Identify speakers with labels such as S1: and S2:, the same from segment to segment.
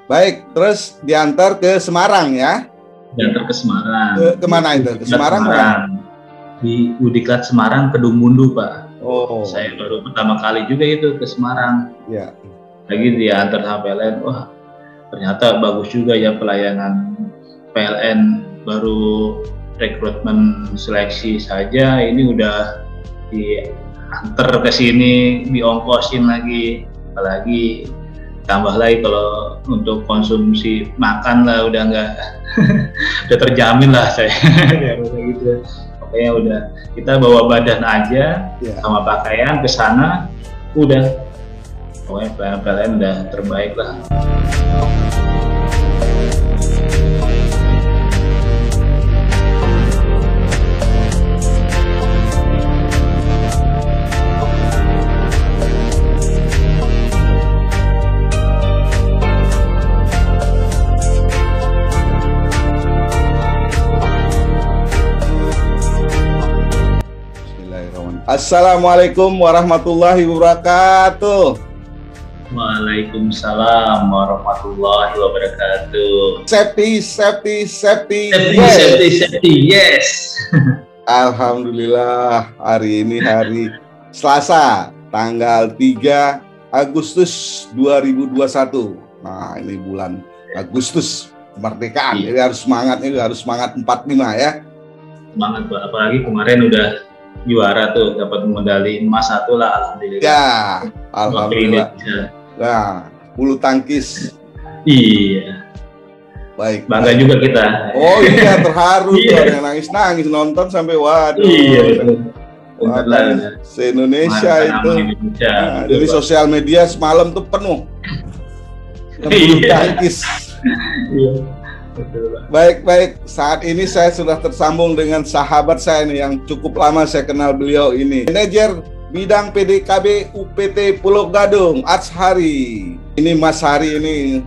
S1: Baik, terus diantar ke Semarang ya?
S2: Diantar ke Semarang.
S1: Kemana itu? Ke Semarang?
S2: Di Udiklat Semarang, Kedung Mundu, Pak.
S1: Oh.
S2: Saya baru pertama kali juga itu ke Semarang.
S1: Ya.
S2: Lagi diantar sama PLN, wah ternyata bagus juga ya pelayanan PLN. Baru rekrutmen seleksi saja, ini udah diantar ke sini, diongkosin lagi, apalagi tambah lagi kalau untuk konsumsi makan lah udah nggak udah terjamin lah saya gitu. Pokoknya udah kita bawa badan aja sama pakaian ke sana, udah pokoknya PLN udah terbaik lah.
S1: Assalamualaikum warahmatullahi wabarakatuh.
S2: Waalaikumsalam warahmatullahi wabarakatuh.
S1: Safety,
S2: yes.
S1: Alhamdulillah, hari ini hari Selasa, tanggal 3 Agustus 2021. Nah, ini bulan Agustus kemerdekaan. Jadi harus semangat, harus semangat 45 ya.
S2: Semangat, Pak. Apalagi kemarin udah juara tuh, dapat medali emas 1 lah, alhamdulillah.
S1: Ya, alhamdulillah. Nah, bulu tangkis.
S2: Iya.
S1: Baik.
S2: Bangga juga kita.
S1: Oh iya, terharu tuh, ada yang nangis-nangis nonton sampai waduh.
S2: Iya.
S1: Se-Indonesia itu. Nah, dari sosial media semalam tuh penuh. Bulu tangkis. Iya. Baik. Saat ini saya sudah tersambung dengan sahabat saya nih yang cukup lama saya kenal beliau ini. Manajer Bidang PDKB UPT Pulau Gadung, Ashari. Ini Mas Hari ini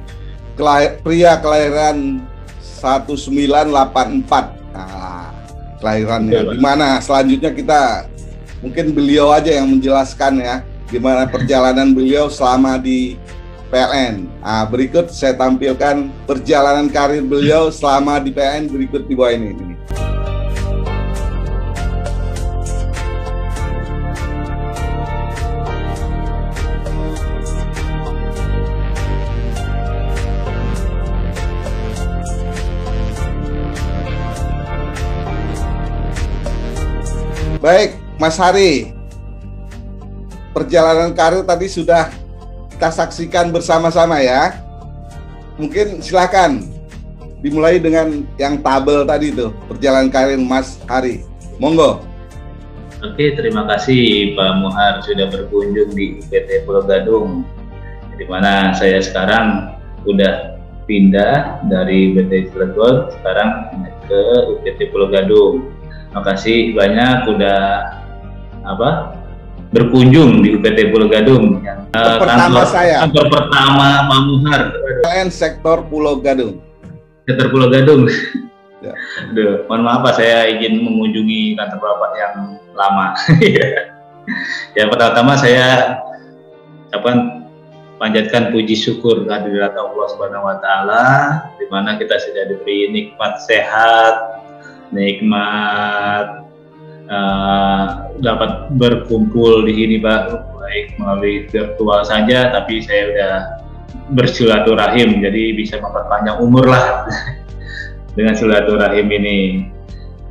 S1: pria kelahiran 1984. Nah, kelahirannya. Gimana? Selanjutnya kita mungkin beliau aja yang menjelaskan ya, gimana perjalanan beliau selama di PLN. Nah, berikut saya tampilkan perjalanan karir beliau selama di PLN berikut di bawah ini. Baik, Mas Hari. Perjalanan karir tadi sudah kita saksikan bersama-sama ya. Mungkin silakan dimulai dengan yang tabel tadi tuh, perjalanan karir Mas Hari. Monggo.
S2: Oke, terima kasih Pak Muhar sudah berkunjung di UPT Pulau Gadung, di mana saya sekarang udah pindah dari UPT Cilegon sekarang ke UPT Pulau Gadung. Makasih banyak udah berkunjung di UPT Pulau Gadung.
S1: Kantor
S2: pertama Pak Muhar.
S1: PLN sektor Pulau Gadung.
S2: Sektor Pulau Gadung. Ya. Aduh, mohon maaf Pak, saya izin mengunjungi kantor Bapak yang lama. Ya, pertama saya panjatkan puji syukur kehadirat Allah Subhanahu wa taala, di mana kita sudah diberi nikmat sehat, nikmat dapat berkumpul di sini Pak, baik melalui virtual saja, tapi saya udah bersilaturahim, jadi bisa memperpanjang umur lah dengan silaturahim ini.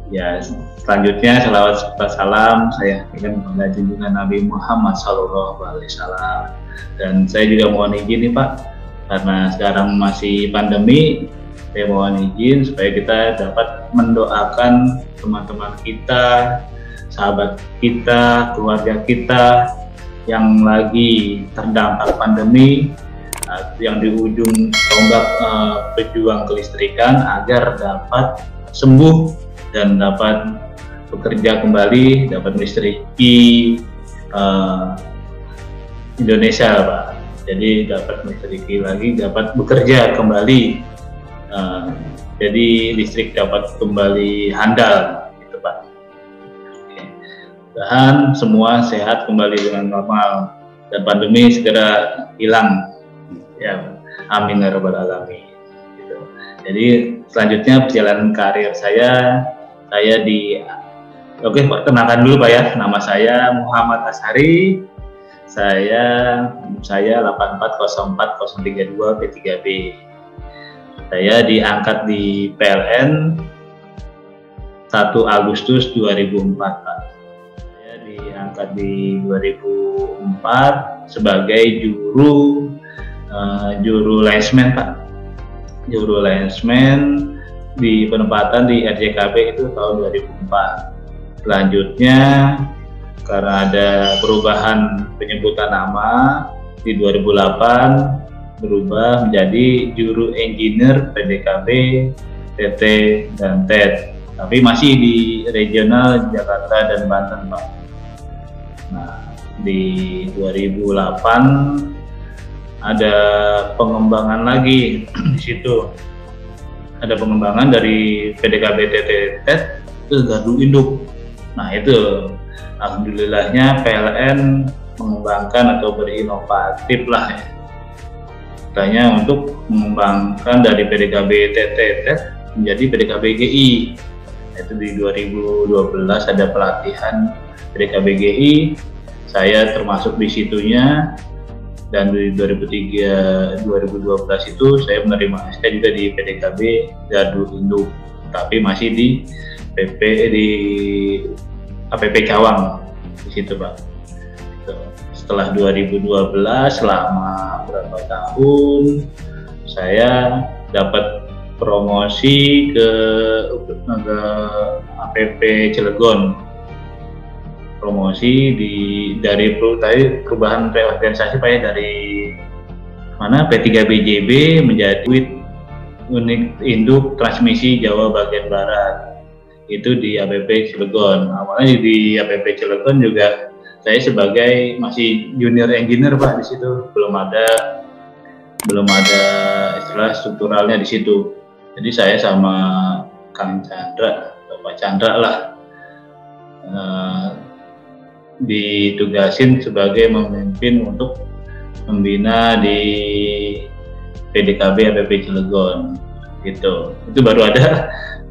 S2: Ya, selanjutnya salawat serta salam saya ingin kepada junjungan Nabi Muhammad SAW. Dan saya juga mohon izin nih Pak, karena sekarang masih pandemi, saya mohon izin supaya kita dapat mendoakan teman-teman kita, sahabat kita, keluarga kita yang lagi terdampak pandemi, yang di ujung tombak pejuang kelistrikan, agar dapat sembuh dan dapat bekerja kembali, dapat melistriki Indonesia Pak. Jadi dapat melistriki lagi, dapat bekerja kembali. Jadi listrik dapat kembali handal, gitu Pak. Dan semua sehat kembali dengan normal dan pandemi segera hilang. Ya, Amin ya rabbal alamin. Gitu. Jadi selanjutnya perjalanan karir saya oke Pak, kenalkan dulu Pak ya, nama saya Muhammad Ashari. Saya 8404032 P3B. Saya diangkat di PLN 1 Agustus 2004 Pak. Saya diangkat di 2004 sebagai juru linesman Pak. Juru linesman di penempatan di RJKB itu tahun 2004. Selanjutnya karena ada perubahan penyebutan nama di 2008 berubah menjadi juru engineer PDKB, TT, dan TED. Tapi masih di regional Jakarta dan Banten Pak. Nah, di 2008 ada pengembangan lagi di situ. Ada pengembangan dari PDKB, TT, TED ke gardu induk. Nah itu alhamdulillahnya PLN mengembangkan atau berinovatif lah ya. Katanya untuk mengembangkan dari PDKB TT menjadi PDKB GI. Itu di 2012 ada pelatihan PDKB GI. Saya termasuk di situnya, dan di 2012 itu saya menerima SK juga di PDKB gardu induk, tapi masih di APP Cawang di situ Pak. Setelah 2012 selama berapa tahun saya dapat promosi ke APP Cilegon. Promosi dari perubahan reorganisasi Pak ya, dari mana P3BJB menjadi unit induk transmisi Jawa bagian Barat. Itu di APP Cilegon. Awalnya di APP Cilegon juga saya sebagai masih junior engineer Pak di situ, belum ada istilah strukturalnya di situ. Jadi saya sama Kang Chandra, Bapak Chandra lah, ditugasin sebagai memimpin untuk membina di PDKB APP Cilegon gitu. Itu baru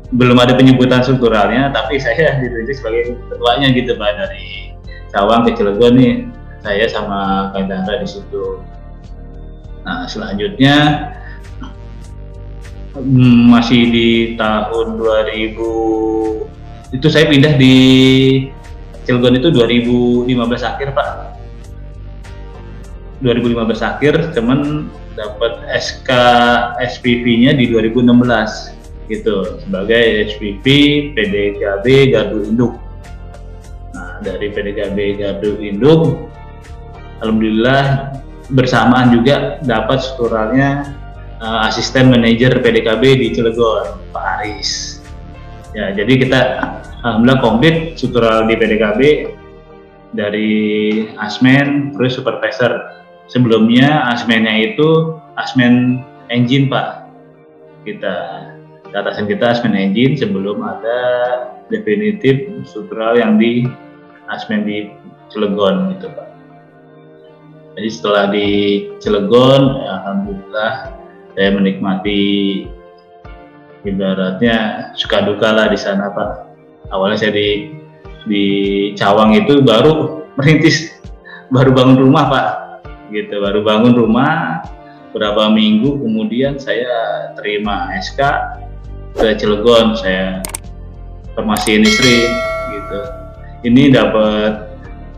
S2: belum ada penyebutan strukturalnya, tapi saya ditunjuk sebagai ketuanya gitu Pak, dari Cawang ke Cilegon nih, saya sama Kang Chandra di situ. Nah selanjutnya masih di tahun 2000 itu saya pindah di Cilegon itu 2015 akhir Pak. 2015 akhir, cuman dapat SK SPV-nya di 2016 gitu sebagai SPV PDKB gardu induk. Nah dari PDKB gardu induk, alhamdulillah bersamaan juga dapat strukturalnya asisten manajer PDKB di Cilegon, Pak Aris. Ya, jadi kita alhamdulillah komplit struktural di PDKB dari asmen terus supervisor. Sebelumnya asmennya itu asmen engine Pak. Atasan kita asmen engine sebelum ada definitif struktural yang di asmen di Cilegon gitu Pak. Jadi setelah di Cilegon, alhamdulillah saya menikmati ibaratnya suka duka lah di sana Pak. Awalnya saya di Cawang itu baru merintis, baru bangun rumah Pak, gitu. Baru bangun rumah, berapa minggu kemudian saya terima SK ke Cilegon, saya formasiin istri, gitu. Ini dapat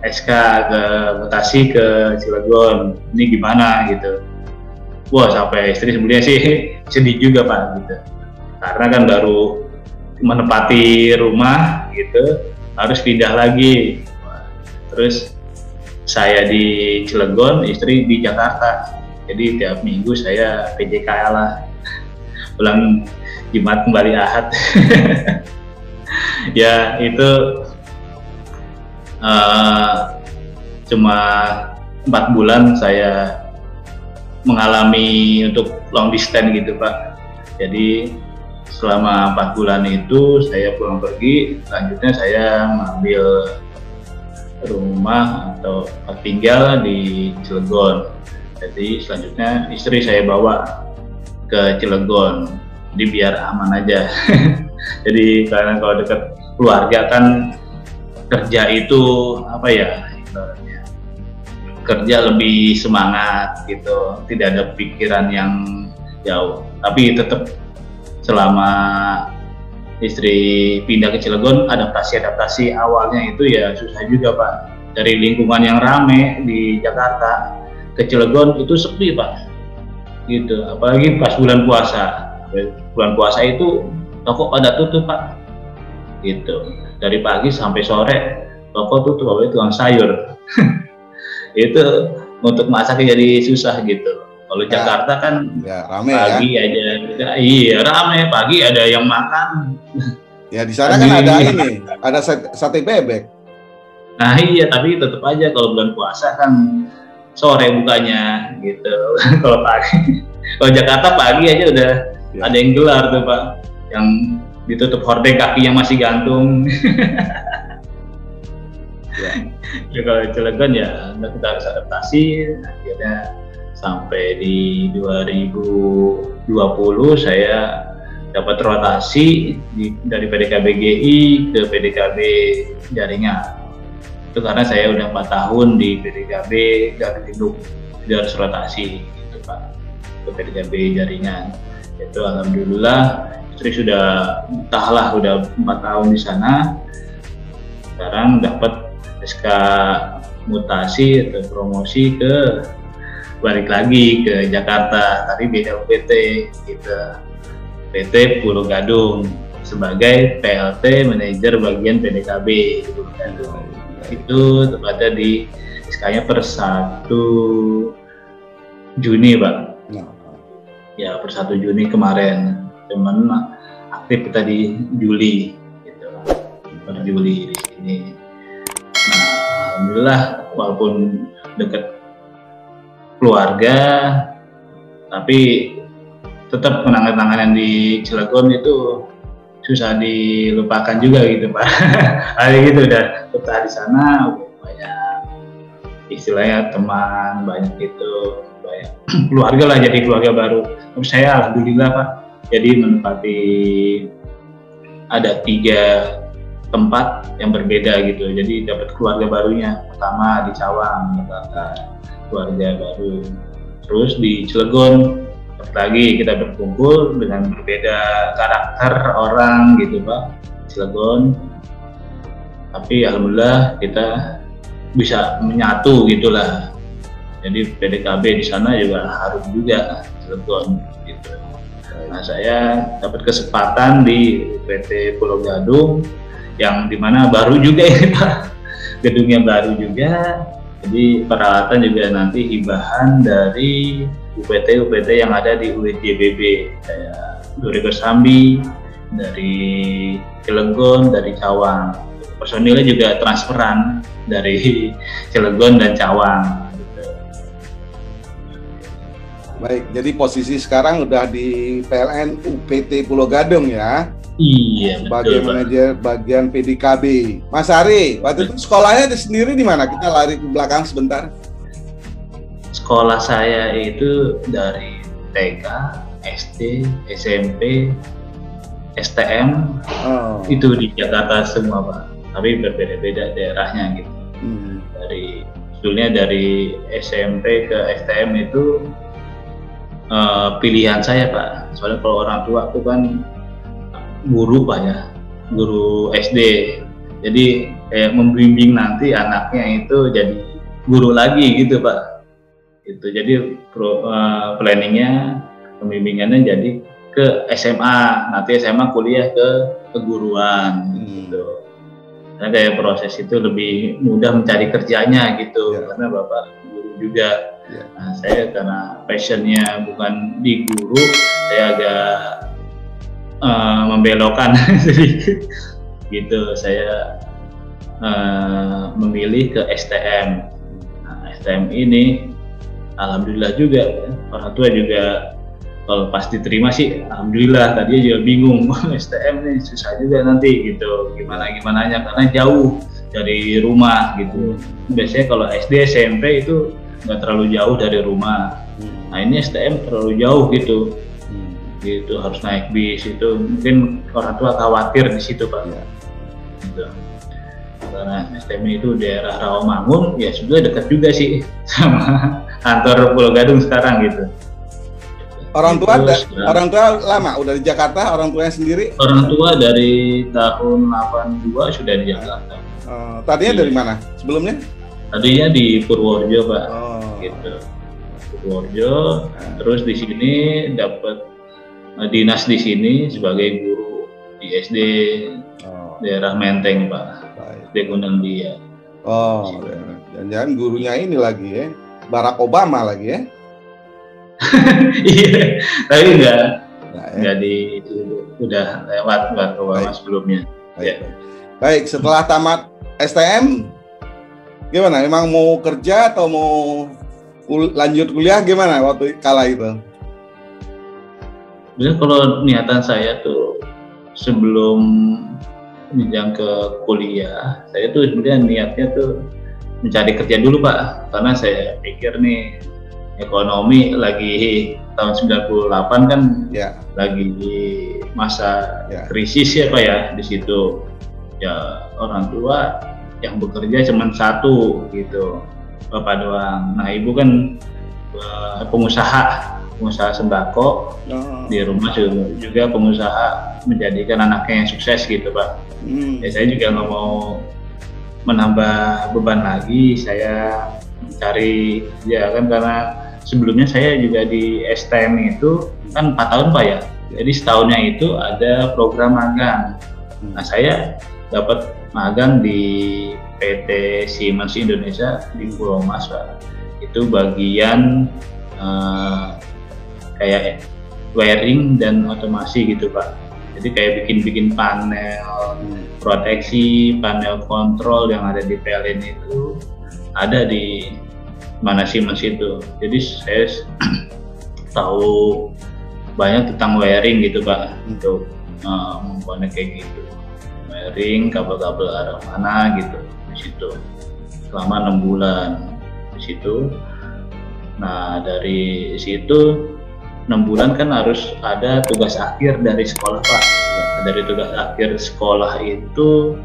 S2: SK ke Bekasi ke Cilegon, ini gimana gitu. Wah sampai istri sebenarnya sih sedih juga Pak, gitu. Karena kan baru menempati rumah gitu, harus pindah lagi. Terus saya di Cilegon, istri di Jakarta. Jadi tiap minggu saya PJKL lah, pulang Jumat kembali Ahad. Ya itu cuma 4 bulan saya mengalami untuk long distance gitu Pak. Jadi selama 4 bulan itu saya pulang pergi, selanjutnya saya mengambil rumah atau tinggal di Cilegon. Jadi selanjutnya istri saya bawa ke Cilegon, jadi biar aman aja. Jadi karena kalau dekat keluarga kan kerja itu apa ya, kerja lebih semangat gitu, tidak ada pikiran yang jauh. Tapi tetap selama istri pindah ke Cilegon, adaptasi awalnya itu ya susah juga Pak. Dari lingkungan yang rame di Jakarta ke Cilegon itu sepi Pak, gitu. Apalagi pas bulan puasa. Bulan puasa itu toko pada tutup Pak, gitu. Dari pagi sampai sore toko tutup, apalagi tukang sayur. Itu untuk masaknya jadi susah gitu. Kalau Jakarta kan
S1: ya, rame
S2: pagi ya aja, iya rame, pagi ada yang makan.
S1: Ya di sana kan ada ini, ada sate bebek.
S2: Nah iya, tapi tetap aja kalau bulan puasa kan sore bukanya gitu. Kalau pagi, kalau Jakarta pagi aja udah ya. Ada yang gelar tuh Pak, yang ditutup hordeng kakinya masih gantung. Ya kalau Cilegon ya kita harus adaptasi. Akhirnya sampai di 2020 saya dapat rotasi dari PDKB GI ke PDKB Jaringan. Itu karena saya udah 4 tahun di PDKB Garut, harus rotasi gitu Pak, ke PDKB Jaringan. Itu alhamdulillah istri sudah entahlah udah 4 tahun di sana. Sekarang dapat SK mutasi atau promosi ke balik lagi ke Jakarta, tapi beda UPT gitu. PT Pulau Gadung sebagai PLT manajer bagian PDKB Pulau Gadung. Itu tepatnya di SK-nya per 1 Juni Pak. Ya per 1 Juni kemarin, cuman aktif kita di Juli gitu, per Juli di sini. Nah, alhamdulillah walaupun dekat keluarga, tapi tetap penanganan di Cilegon itu susah dilupakan juga gitu Pak. Hari gitu udah betah di sana, banyak istilahnya teman, banyak itu, banyak keluarga lah, jadi keluarga baru. Tapi saya alhamdulillah Pak, jadi menempati ada 3 tempat yang berbeda gitu. Jadi dapat keluarga barunya. Pertama di Cawang, keluarga baru. Terus di Cilegon lagi kita berkumpul dengan berbeda karakter orang gitu Pak, Cilegon. Tapi alhamdulillah kita bisa menyatu gitulah. Jadi PDKB di sana juga harus juga Cilegon gitu. Nah saya dapat kesempatan di PT Pulau Gadung yang dimana baru juga ini Pak, gedungnya baru juga. Jadi peralatan juga nanti hibahan dari UPT yang ada di UITBB, kayak dari Bersambi, dari Cilegon, dari Cawang. Personilnya juga transferan dari Cilegon dan Cawang. Gitu.
S1: Baik, jadi posisi sekarang udah di PLN UPT Pulau Gadung ya?
S2: Iya.
S1: Sebagai manajer bagian PDKB. Mas Ari, waktu itu sekolahnya sendiri di mana? Kita lari ke belakang sebentar.
S2: Sekolah saya itu dari TK, SD, SMP, STM, itu di Jakarta semua Pak. Tapi berbeda-beda daerahnya gitu. Dari SMP ke STM itu pilihan saya Pak. Soalnya kalau orang tua aku kan guru Pak ya, guru SD. Jadi kayak membimbing nanti anaknya itu jadi guru lagi gitu Pak. Itu jadi planningnya, pembimbingannya jadi ke SMA, nanti SMA kuliah ke keguruan gitu. Karena kayak proses itu lebih mudah mencari kerjanya gitu, karena bapak guru juga. Nah, saya karena passionnya bukan di guru, saya agak membelokkan sedikit gitu. Saya memilih ke STM. Nah, STM ini alhamdulillah juga, orang tua juga kalau pas diterima sih alhamdulillah. Tadinya juga bingung, STM nih susah juga nanti gitu, gimananya karena jauh dari rumah gitu. Biasanya kalau SD SMP itu nggak terlalu jauh dari rumah. Nah ini STM terlalu jauh gitu. Gitu harus naik bis, itu mungkin orang tua khawatir di situ Pak. Gitu. Karena STM itu daerah Rawamangun, ya sebenarnya dekat juga sih sama kantor Pulau Gadung sekarang gitu.
S1: Orang tua lama udah di Jakarta, orang tuanya sendiri?
S2: Orang tua dari tahun 82 sudah di Jakarta.
S1: Tadinya dari mana sebelumnya?
S2: Tadinya di Purworejo Pak. Gitu. Purworejo, terus di sini dapat dinas di sini sebagai guru di SD daerah Menteng Pak. Di Gunung Dia.
S1: Jangan-jangan gurunya ini lagi ya, Barack Obama lagi ya?
S2: Iya, tapi enggak di udah lewat Barack Obama sebelumnya.
S1: Baik, setelah tamat STM, gimana? Emang mau kerja atau mau lanjut kuliah gimana waktu kala itu?
S2: Jadi kalau niatan saya tuh sebelum jenjang ke kuliah, saya tuh sebenarnya niatnya tuh mencari kerja dulu Pak, karena saya pikir nih ekonomi lagi tahun 98 kan lagi masa krisis ya Pak ya, di situ ya orang tua yang bekerja cuma satu gitu, Bapak doang. Nah Ibu kan pengusaha sembako, di rumah juga pengusaha menjadikan anaknya yang sukses gitu Pak. Ya saya juga nggak mau menambah beban lagi, saya mencari ya kan, karena sebelumnya saya juga di STM itu kan 4 tahun Pak ya, jadi setahunnya itu ada program magang. Nah saya dapat magang di PT Siemens Indonesia di Pulau Mas Pak, itu bagian kayak wiring dan otomasi gitu Pak. Jadi kayak bikin panel proteksi, panel kontrol yang ada di PLN itu ada di mana Siemens itu. Jadi saya tahu banyak tentang wiring gitu Pak, untuk membuat kayak gitu. Wiring, kabel-kabel arah mana gitu di situ. Selama 6 bulan di situ. Nah dari situ 6 bulan kan harus ada tugas akhir dari sekolah Pak. Dari tugas akhir sekolah itu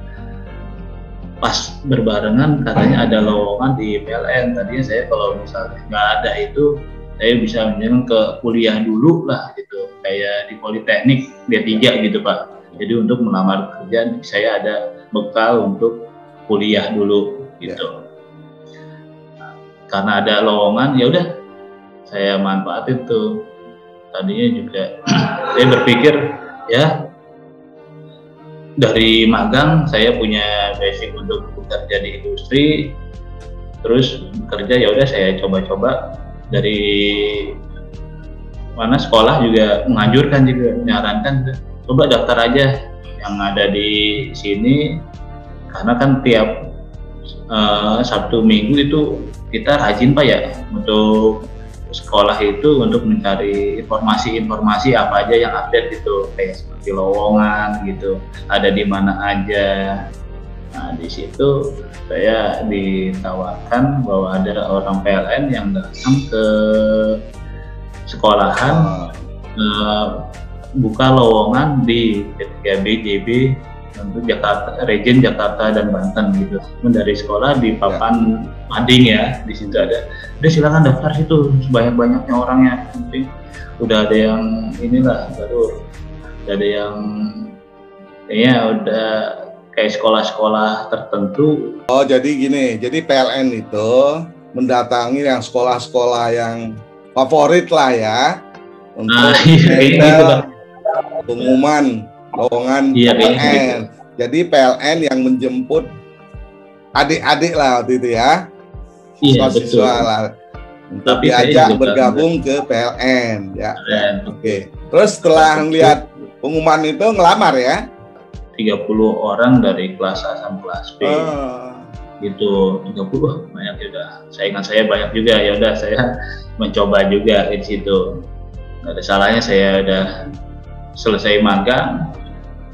S2: pas berbarengan katanya ada lowongan di PLN. Tadinya saya kalau misalnya nggak ada itu, saya bisa menjelang ke kuliah dulu lah gitu, kayak di Politeknik D3 gitu Pak. Jadi untuk melamar kerja saya ada bekal untuk kuliah dulu gitu. Karena ada lowongan ya udah saya manfaatin tuh. Tadinya juga saya berpikir ya dari magang saya punya basic untuk bekerja di industri, terus bekerja ya udah saya coba-coba. Dari mana sekolah juga menganjurkan, juga menyarankan coba daftar aja yang ada di sini, karena kan tiap Sabtu Minggu itu kita rajin Pak ya untuk sekolah itu untuk mencari informasi apa aja yang update gitu, kayak seperti lowongan gitu, ada di mana aja. Nah di situ saya ditawarkan bahwa ada orang PLN yang datang ke sekolahan buka lowongan di P3B JB untuk Jakarta, Region Jakarta dan Banten gitu. Dari sekolah di papan mading ya, di situ ada. Udah silakan daftar situ, sebanyak-banyaknya orangnya. Nanti udah ada yang inilah, baru udah ada yang kayaknya udah kayak sekolah-sekolah tertentu.
S1: Oh jadi gini, jadi PLN itu mendatangi yang sekolah-sekolah yang favorit lah ya untuk pengumuman lowongan PLN. Jadi PLN yang menjemput adik-adik lah waktu itu ya, siswa lah, untuk diajak bergabung ke PLN ya. Oke. Terus setelah melihat pengumuman itu ngelamar ya?
S2: 30 orang dari kelas A sampai kelas B. Gitu, 30 banyak juga. Saingan saya banyak juga, ya udah saya mencoba juga di situ. Nggak ada salahnya saya udah selesai magang,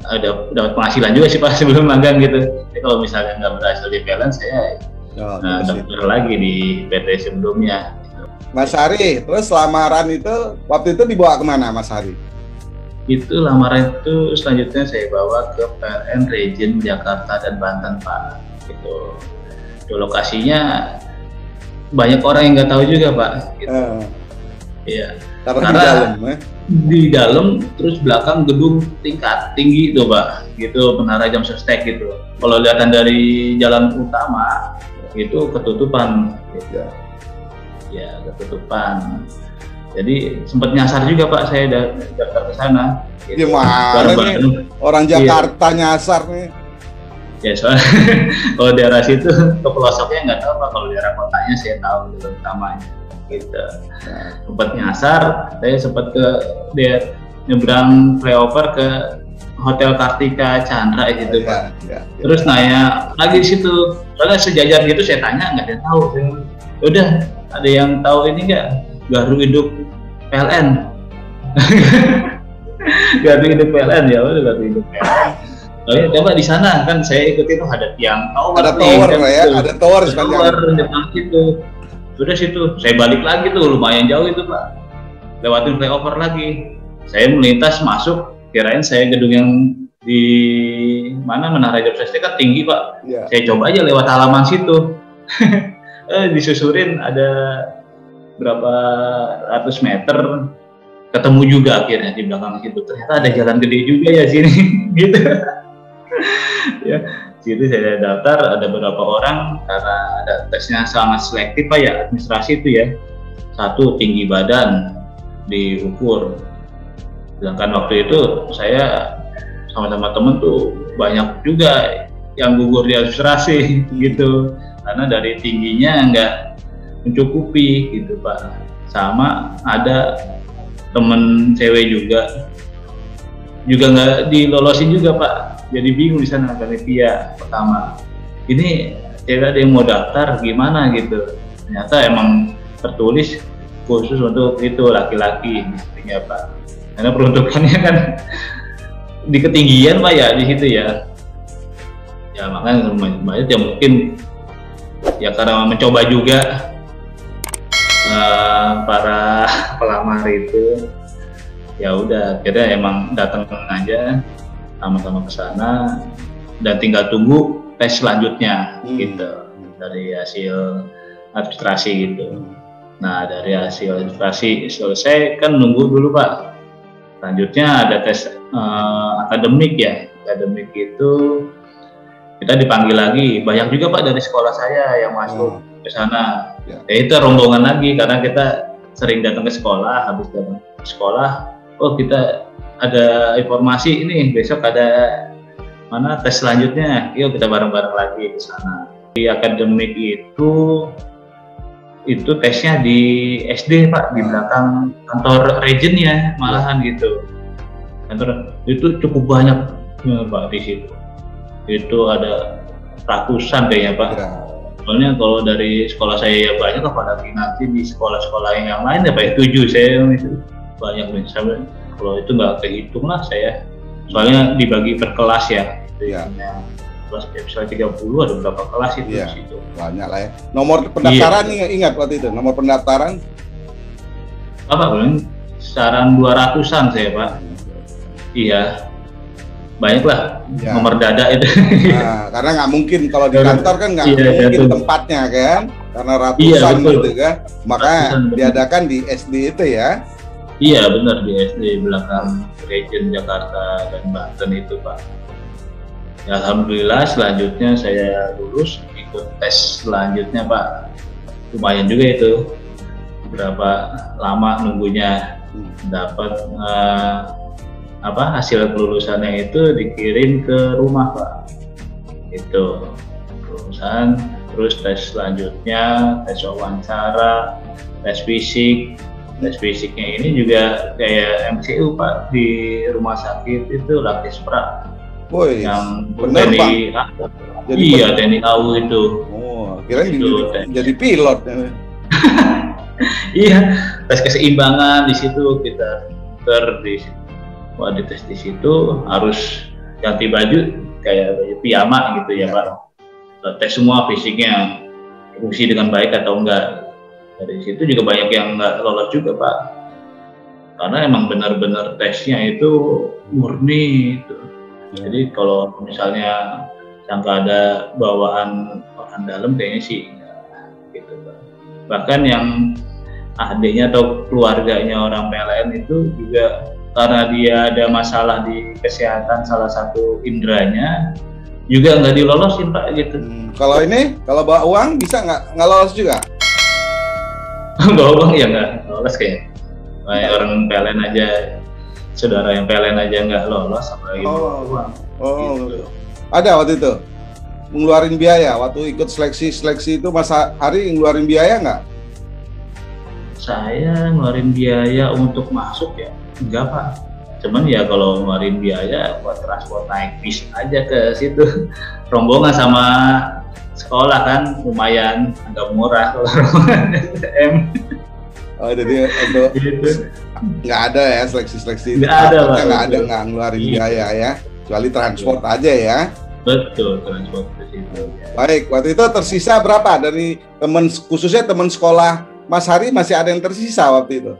S2: ada dapat penghasilan juga sih Pak sebelum magang gitu. Jadi kalau misalnya nggak berhasil di PLN, saya Nah, daftar lagi di PT sebelumnya.
S1: Mas Hari, terus lamaran itu waktu itu dibawa kemana Mas Hari?
S2: Itu lamaran itu selanjutnya saya bawa ke PLN Region Jakarta dan Banten Pak. Itu lokasinya banyak orang yang nggak tahu juga Pak. Gitu. Iya. Karena di dalam terus belakang gedung tingkat tinggi itu Pak, gitu Menara Jam Sostek gitu. Kalau kelihatan dari jalan utama itu ketutupan, gitu. Ya ketutupan. Jadi sempat nyasar juga Pak saya daftar ke sana.
S1: Gitu. Gimana nih orang Jakarta nyasar nih?
S2: Ya soalnya kalau daerah situ ke pelosoknya nggak tahu Pak, kalau daerah kotanya saya tahu gitu utamanya. Gitu. Sempat nyasar, saya sempat ke nyebrang flyover ke Hotel Kartika Chandra gitu Pak. Terus nanya lagi di situ, soalnya sejajar gitu saya tanya nggak ada yang tahu. Udah ada yang tahu ini nggak? Gardu Induk PLN. Gardu Induk PLN ya, udah Gardu Induk PLN. Oh ya, coba di sana kan saya ikutin tuh ada tiang tower.
S1: Ada tower lah ya, ada tower
S2: gitu. Sudah situ, saya balik lagi tuh, lumayan jauh itu Pak. Lewatin flyover lagi. Saya melintas masuk, kirain saya gedung yang di mana Menara Jam Sostek kan tinggi Pak. Yeah. Saya coba aja lewat halaman situ. Disusurin ada berapa ratus meter, ketemu juga akhirnya di belakang situ. Ternyata ada jalan gede juga ya sini, gitu. Ya. Jadi saya daftar, ada beberapa orang karena ada tesnya sangat selektif Pak ya, administrasi itu ya. Satu, tinggi badan diukur. Sedangkan waktu itu saya sama-sama temen tuh banyak juga yang gugur di administrasi gitu. Karena dari tingginya nggak mencukupi gitu Pak. Sama ada temen cewek juga nggak dilolosin juga Pak. Jadi bingung di sana panitia pertama. Ini ada yang mau daftar gimana gitu. Ternyata emang tertulis khusus untuk itu laki-laki istrinya Pak. Karena peruntukannya kan di ketinggian Pak ya di situ ya. Ya makanya banyak ya mungkin ya karena mencoba juga para pelamar itu ya udah akhirnya emang datang aja sama-sama ke sana dan tinggal tunggu tes selanjutnya gitu dari hasil administrasi gitu. Nah dari hasil administrasi selesai kan nunggu dulu Pak. Selanjutnya ada tes akademik ya. Akademik itu kita dipanggil lagi. Banyak juga Pak dari sekolah saya yang masuk ke sana. Ya itu rombongan lagi karena kita sering datang ke sekolah. Habis datang ke sekolah, oh kita ada informasi ini besok ada mana tes selanjutnya, yuk kita bareng-bareng lagi ke sana. Di akademik itu tesnya di SD Pak, di belakang kantor regionnya malahan gitu. Kantor itu cukup banyak Pak di situ. Itu ada ratusan kayaknya Pak. Soalnya kalau dari sekolah saya ya banyak, apalagi nanti di sekolah-sekolah yang lain ya Pak 7 saya itu banyak nih. Kalau itu nggak kehitung lah saya, soalnya dibagi per kelas ya.
S1: Iya.
S2: Kelas misalnya 30 ada berapa kelas itu di situ.
S1: Banyak lah ya. Nomor pendaftaran ingat waktu itu, nomor pendaftaran?
S2: Apa Bang? Saran 200-an saya Pak. Iya. Banyak lah nomor dada itu.
S1: Nah, karena nggak mungkin kalau di kantor kan nggak mungkin tempatnya kan, karena ratusan gitu kan. Makanya diadakan di SD itu ya.
S2: Iya benar, di SD belakang Region Jakarta dan Banten itu Pak. Ya, alhamdulillah selanjutnya saya lulus, ikut tes selanjutnya Pak. Lumayan juga itu, berapa lama nunggunya dapat hasil kelulusannya itu dikirim ke rumah Pak. Itu kelulusan, terus tes selanjutnya tes wawancara, tes fisik. Tes fisiknya ini juga kayak MCU Pak, di rumah sakit itu Lakispra. Yang TNI, iya TNI AU itu.
S1: Oh, kirain jadi pilot.
S2: Iya, tes keseimbangan di situ kita dites di situ harus ganti baju kayak baju piyama gitu ya Pak. Tes semua fisiknya, fungsi dengan baik atau enggak. Dari situ juga banyak yang nggak lolos juga Pak, karena emang benar-benar tesnya itu murni itu. Jadi kalau misalnya sangka ada bawaan orang dalam, kayaknya sih gitu Pak. Bahkan yang adiknya atau keluarganya orang PLN itu juga karena dia ada masalah di kesehatan salah satu inderanya juga nggak dilolosin Pak gitu.
S1: Kalau ini, kalau bawa uang bisa nggak lolos juga?
S2: Bawa uang ya nggak lolos kayak orang PLN aja, saudara yang PLN aja nggak lolos, apalagi bawa uang. Gitu.
S1: Ada waktu itu ngeluarin biaya waktu ikut seleksi itu Mas Hari ngeluarin biaya nggak?
S2: Saya ngeluarin biaya untuk masuk ya enggak Pak, cuman ya kalau ngeluarin biaya buat transport naik bis aja ke situ, rombongan sama sekolah kan lumayan agak murah kalau rombongan STM.
S1: Oh jadi untuk nggak ada ya seleksi
S2: nggak ada Pak,
S1: nggak ngeluarin biaya ya, kecuali transport aja ya.
S2: Betul, transport ke situ.
S1: Baik, waktu itu tersisa berapa dari teman, khususnya teman sekolah Mas Hari, masih ada yang tersisa waktu itu?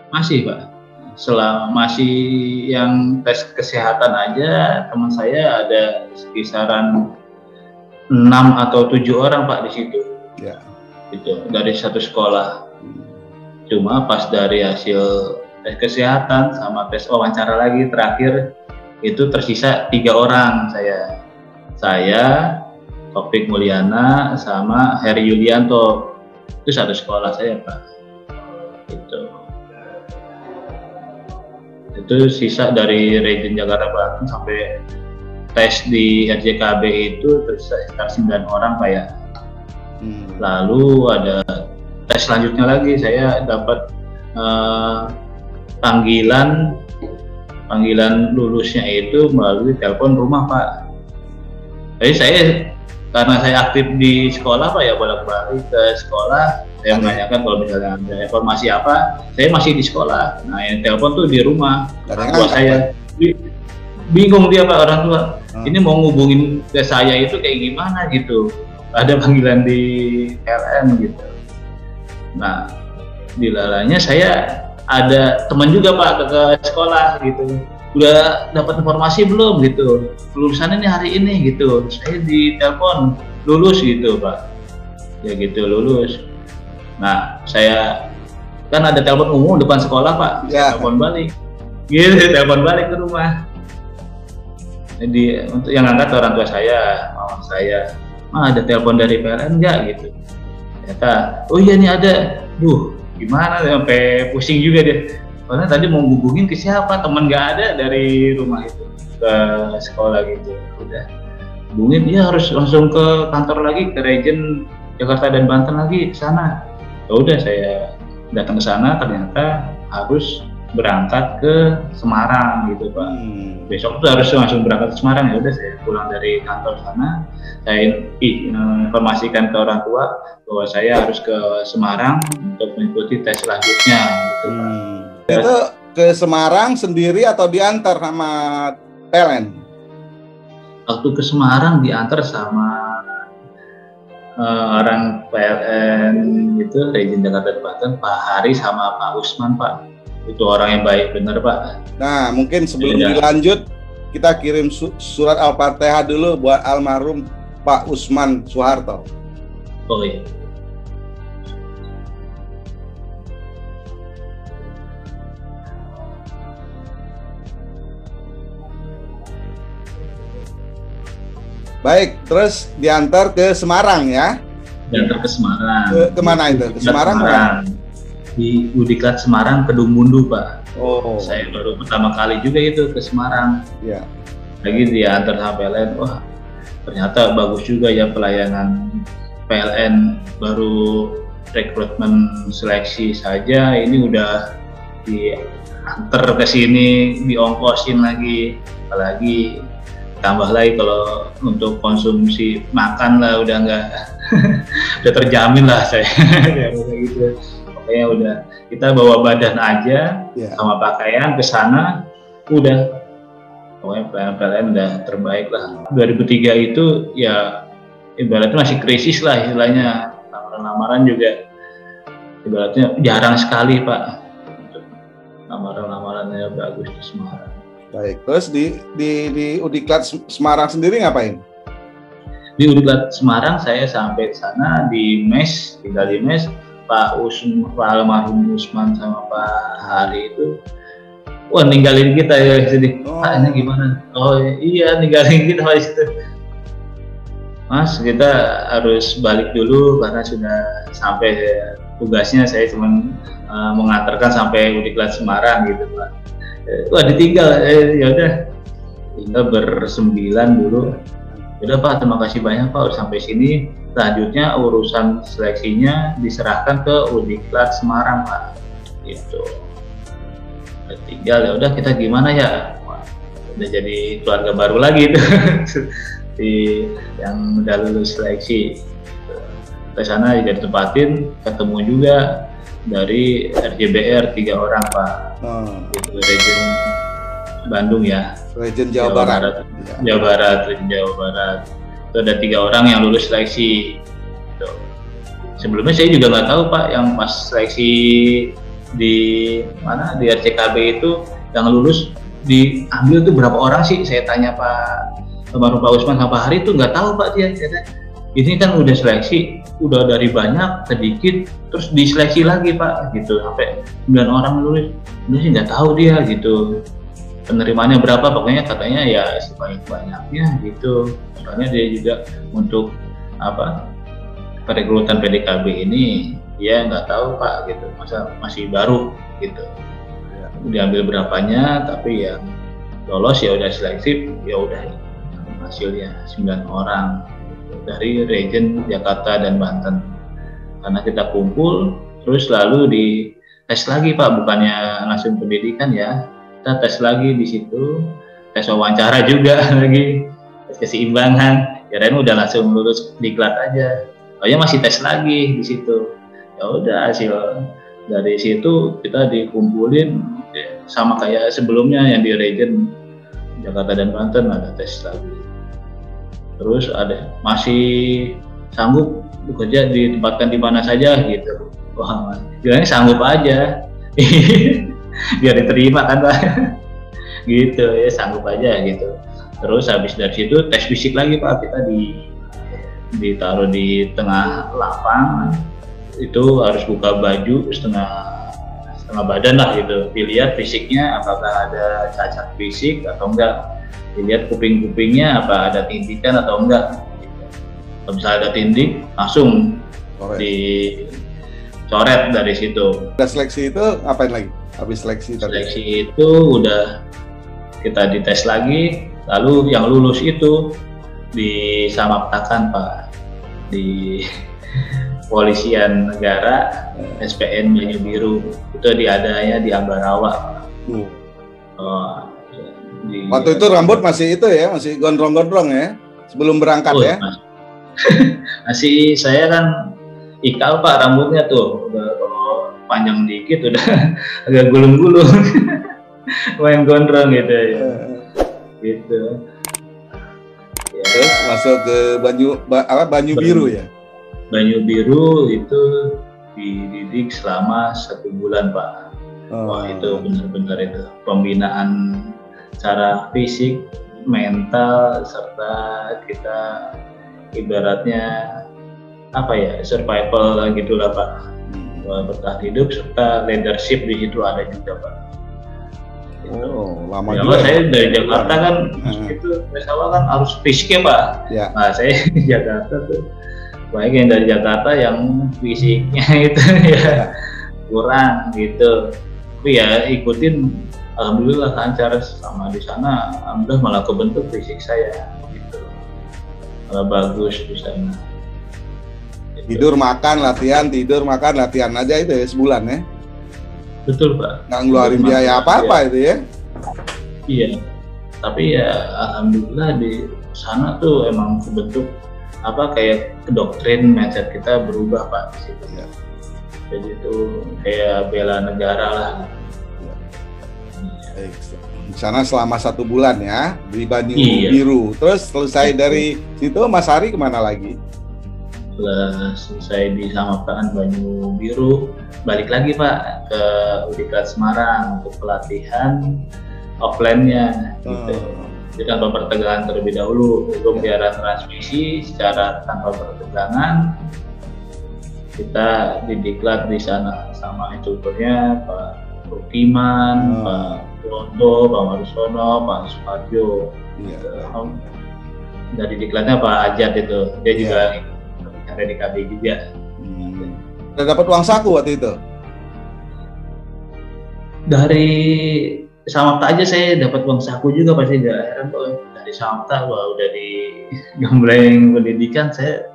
S2: Masih Pak, masih yang tes kesehatan aja teman saya ada sekisaran 6 atau 7 orang Pak di situ.
S1: Ya.
S2: Itu dari satu sekolah. Cuma pas dari hasil tes kesehatan sama tes wawancara lagi terakhir itu tersisa 3 orang saya, Taufik Mulyana sama Heri Yulianto, itu satu sekolah saya Pak. Itu sisa dari Region Jakarta Barat sampai tes di RJKB itu tersisa sekitar 9 orang Pak ya. Lalu ada tes selanjutnya lagi, saya dapat panggilan lulusnya itu melalui telepon rumah Pak. Jadi saya karena saya aktif di sekolah Pak ya, bolak-balik ke sekolah, saya menanyakan kalau misalnya ada informasi apa, saya masih di sekolah. Nah yang telepon tuh di rumah. Orang tua saya bingung dia Pak, orang tua. Ini mau ngubungin ke saya itu kayak gimana gitu. Ada panggilan di PLN gitu. Nah dilalanya saya ada teman juga Pak ke sekolah gitu, udah dapat informasi belum gitu, lulusannya ini hari ini gitu. Saya ditelepon lulus gitu Pak, ya gitu lulus. Nah saya kan ada telepon umum depan sekolah Pak, saya telepon balik gitu, telepon balik ke rumah. Jadi untuk yang angkat orang tua saya, mama saya, ada telepon dari PLN enggak gitu. Ternyata oh iya nih ada. Gimana sampai pusing juga dia, karena tadi mau hubungin ke siapa, teman nggak ada dari rumah itu ke sekolah gitu. Udah hubungin, dia harus langsung ke kantor lagi, ke Region Jakarta dan Banten lagi ke sana. Ya udah saya datang ke sana, ternyata harus berangkat ke Semarang gitu Pak. Besok tuh harus langsung berangkat ke Semarang. Ya udah saya pulang dari kantor sana, saya informasikan ke orang tua bahwa saya harus ke Semarang untuk mengikuti tes selanjutnya gitu Pak.
S1: Itu ke Semarang sendiri atau diantar sama PLN?
S2: Waktu ke Semarang diantar sama orang PLN itu, Region Jakarta dan Banten, Pak Hari sama Pak Usman Pak. Itu orang yang baik bener Pak.
S1: Nah mungkin sebelum dilanjut kita kirim surat Al-Fatihah dulu buat almarhum Pak Usman Soeharto.
S2: Oh iya.
S1: Baik, terus diantar ke Semarang ya?
S2: Diantar ke Semarang.
S1: Kemana itu? Ke Semarang?
S2: Di Udiklat Semarang, Kedung Mundu Pak.
S1: Oh.
S2: Saya baru pertama kali juga itu ke Semarang.
S1: Iya.
S2: Lagi diantar sama PLN, wah ternyata bagus juga ya pelayanan PLN. Baru rekrutmen seleksi saja ini udah diantar ke sini, diongkosin lagi, apalagi tambah lagi kalau untuk konsumsi makan lah udah nggak udah terjamin lah saya. Gitu. Pokoknya udah kita bawa badan aja sama pakaian ke sana, udah pokoknya PLN udah terbaik lah. 2003 itu ya ibaratnya masih krisis lah istilahnya, lamaran juga ibaratnya jarang sekali Pak. Lamaran-lamarannya bagus di Semarang.
S1: Baik, terus di Udiklat Semarang sendiri ngapain?
S2: Di Udiklat Semarang saya sampai sana di mes, tinggal di mes. Pak almarhum Usman sama Pak Hari itu, wah ninggalin kita ya di sini. Pak ini gimana? Oh iya ninggalin kita di situ. Mas kita harus balik dulu karena sudah sampai tugasnya saya cuma mengantarkan sampai Udiklat Semarang gitu Pak. Wah ditinggal, ya udah tinggal bersembilan dulu. Udah Pak, terima kasih banyak Pak udah sampai sini. Selanjutnya urusan seleksinya diserahkan ke Udiklat Semarang Pak. Gitu. Tinggal ya udah kita gimana ya? Wah, udah jadi keluarga baru lagi tuh. Yang udah lulus seleksi. Ke sana juga ditempatin, ketemu juga dari RJBR 3 orang Pak. Itu Region Bandung ya.
S1: Region Jawa Barat.
S2: Jawa Barat, Region Jawa Barat. Itu ada 3 orang yang lulus seleksi. Gitu. Sebelumnya saya juga nggak tahu Pak, yang pas seleksi di mana di RCKB itu yang lulus diambil tuh berapa orang sih? Saya tanya Pak Usman sama Pak Hari itu nggak tahu Pak dia. Ini kan udah seleksi, udah dari banyak sedikit, terus diseleksi lagi Pak, gitu sampai 9 orang lulus. Udah sih nggak tahu dia gitu. Penerimanya berapa? Pokoknya katanya ya sebanyak-banyaknya gitu. Soalnya dia juga untuk perekrutan PDKB ini dia nggak tahu Pak gitu, masa masih baru gitu. Diambil berapanya, tapi yang lolos ya udah seleksi, ya udah hasilnya 9 orang dari region Jakarta dan Banten. Karena kita kumpul, terus lalu di tes lagi Pak, bukannya langsung pendidikan ya. Kita tes lagi di situ, tes wawancara juga lagi, tes keseimbangan. Kirain udah langsung lulus diklat aja. Oh ya masih tes lagi di situ. Ya udah hasil dari situ kita dikumpulin sama kayak sebelumnya yang di region Jakarta dan Banten ada tes lagi. Terus ada masih sanggup bekerja ditempatkan di mana saja gitu. Wah, bilangnya sanggup aja. Biar diterima kan Pak. Gitu ya, sanggup aja gitu. Terus habis dari situ tes fisik lagi Pak, kita ditaruh di tengah lapang. Itu harus buka baju setengah badan lah gitu. Dilihat fisiknya apakah ada cacat fisik atau enggak. Dilihat kuping-kupingnya apa ada tindikan atau enggak gitu. Kalau misalnya ada tindik langsung dicoret dari situ.
S1: Udah seleksi itu ngapain lagi? Habis seleksi tadi?
S2: Seleksi itu udah kita dites lagi, lalu yang lulus itu disamaptakan Pak di Polisian Negara SPN Banyu Biru, itu diadanya di Ambarawa.
S1: Waktu itu rambut masih itu ya, masih gondrong-gondrong ya, sebelum berangkat ya?
S2: Masih saya kan ikal Pak, rambutnya tuh udah kalau panjang dikit udah agak gulung-gulung, main gondrong gitu ya. Gitu. Ya.
S1: Terus masuk ke Banyu Biru ya?
S2: Banyu Biru itu dididik selama 1 bulan Pak. Wah itu benar-benar itu pembinaan secara fisik, mental, serta kita ibaratnya survival gitulah Pak. Bertahan hidup serta leadership di situ ada juga Pak.
S1: Lama
S2: ya,
S1: juga.
S2: Saya dari Jakarta kan itu pesawat kan harus fisiknya Pak. Ya. Nah saya di Jakarta tuh baik yang dari Jakarta yang fisiknya itu ya kurang gitu. Tapi ya ikutin, alhamdulillah lancar sama di sana. Alhamdulillah malah kebentuk fisik saya gitu. Malah bagus di sana. Gitu.
S1: Tidur makan latihan aja itu ya sebulan ya.
S2: Betul Pak.
S1: Nggak ngeluarin biaya apa-apa itu ya.
S2: Iya. Tapi ya alhamdulillah di sana tuh emang kebentuk kayak doktrin mindset kita berubah Pak di situ ya. Jadi itu kayak bela negara lah.
S1: Baik. Di sana selama 1 bulan ya di Banyu Biru. Terus selesai dari situ Mas Hari kemana lagi?
S2: selesai di Samaptaan Banyu Biru, balik lagi Pak ke Udiklat Semarang untuk pelatihan offline-nya gitu. Jadi tanpa pertegangan terlebih dahulu, untuk pemeliharaan transmisi secara tanpa pertegangan. Kita didiklat di sana sama instrukturnya Pak Rukiman, Pak Rondo, Pak Marusono, Pak Suparjo. Dari diklatnya Pak Ajat itu, dia juga ada di KB juga.
S1: Udah dapat uang saku waktu itu?
S2: Dari Samapta aja saya dapat uang saku juga, pasti nggak heran kok. Dari Samapta udah di Gembleng Pendidikan saya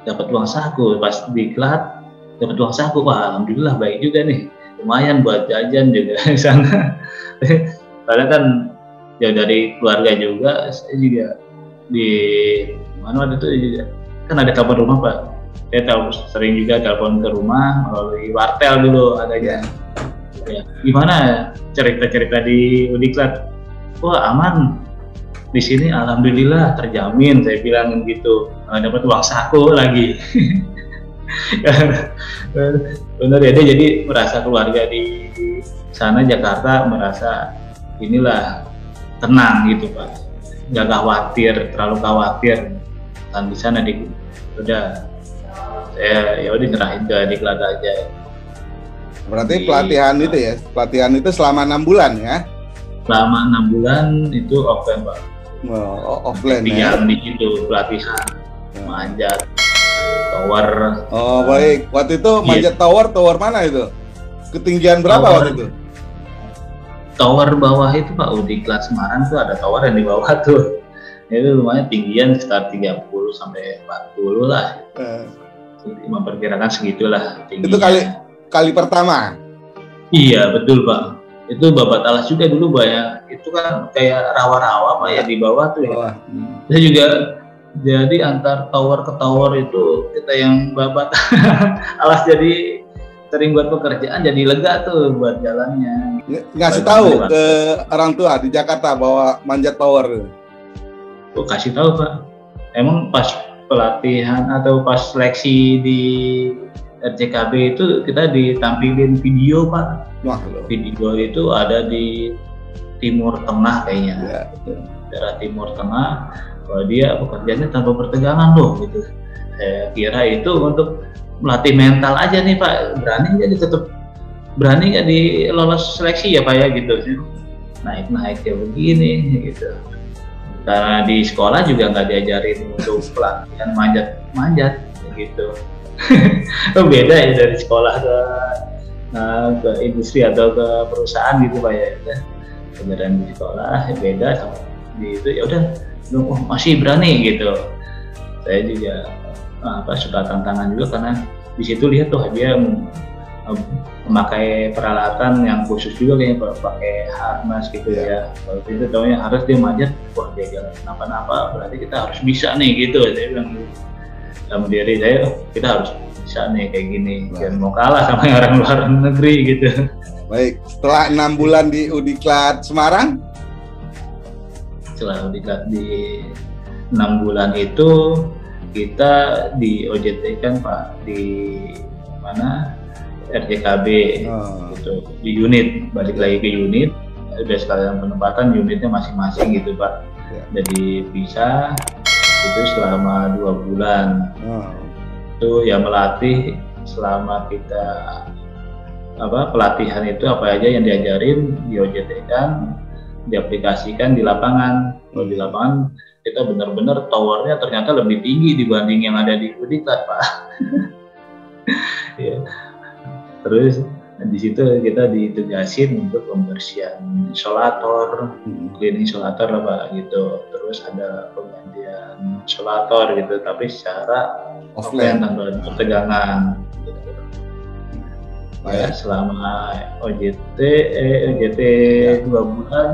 S2: dapat uang saku, pas diklat dapat uang saku. Wah, alhamdulillah baik juga nih, lumayan buat jajan juga di sana. Karena kan ya dari keluarga juga, saya juga di mana waktu itu juga kan ada telepon rumah Pak. Saya sering juga telepon ke rumah melalui wartel dulu adanya. Ya, gimana cerita-cerita di Udiklat? Wah, aman di sini, alhamdulillah terjamin, saya bilang gitu. Dapat uang saku lagi. Benar ya, dia jadi merasa keluarga di sana Jakarta merasa inilah tenang gitu Pak, nggak khawatir, terlalu khawatir. Dan di sana udah saya ya udah nyerahin ke Diklat aja.
S1: Berarti pelatihan itu ya, pelatihan itu selama 6 bulan ya?
S2: Selama 6 bulan itu offline Pak.
S1: Offline ya?
S2: Di situ pelatihan manjat tower.
S1: Oh baik, waktu itu manjat tower mana itu? Ketinggian berapa waktu itu?
S2: Tower bawah itu Pak, Udiklat Semarang tuh ada tower yang di bawah tuh. Itu lumayan tinggian sekitar 30 sampai 40 lah. Memperkirakan segitulah tingginya.
S1: Itu kali pertama?
S2: Iya betul Pak. Itu babat alas juga dulu banyak. Itu kan kayak rawa-rawa Pak ya di bawah tuh ya. Saya juga jadi antar tower ke tower itu kita yang babat alas, jadi sering buat pekerjaan, jadi lega tuh buat jalannya.
S1: Ngasih tahu ke orang tua di Jakarta bahwa manjat tower?
S2: Oh, kasih tahu Pak. Emang pas pelatihan atau pas seleksi di RCKB itu kita ditampilin video Pak.
S1: Wah,
S2: video itu ada di Timur Tengah kayaknya, daerah Timur Tengah. Bahwa dia pekerjaannya tanpa pertegangan loh gitu. Saya kira itu untuk melatih mental aja nih Pak. Berani nggak berani nggak lolos seleksi ya Pak ya gitu. Naik ya begini gitu. Karena di sekolah juga nggak diajarin untuk pelatihan manjat gitu. Beda ya dari sekolah ke industri atau ke perusahaan gitu Pak ya. Pelajaran di sekolah beda sama di itu, ya udah masih berani gitu. Saya juga suka tantangan juga karena di situ lihat tuh dia memakai peralatan yang khusus juga kayaknya, pakai harness gitu ya. Kalau itu tahunya harus dia manjat, wah dia jangan kenapa-napa, berarti kita harus bisa nih gitu. Saya bilang dalam diri saya, kita harus bisa nih kayak gini, jangan mau kalah sama orang luar negeri gitu.
S1: Baik, setelah 6 bulan di Udiklat Semarang?
S2: Setelah Udiklat di 6 bulan itu kita di OJT kan Pak, di mana RCKB gitu, di unit, balik lagi ke unit, udah sekalian penempatan unitnya masing-masing gitu Pak. Jadi bisa itu selama 2 bulan. Itu ya melatih selama kita pelatihan itu apa aja yang diajarin, di OJT kan, diaplikasikan di lapangan. Kalau di lapangan kita benar-benar towernya ternyata lebih tinggi dibanding yang ada di Udiklat Pak. Ya. Terus di situ kita ditugasin untuk pembersihan isolator, cleaning isolator lah Pak gitu. Terus ada penggantian isolator gitu, tapi secara offline tanpa pertegangan. Gitu. Ya, selama OJT 2 bulan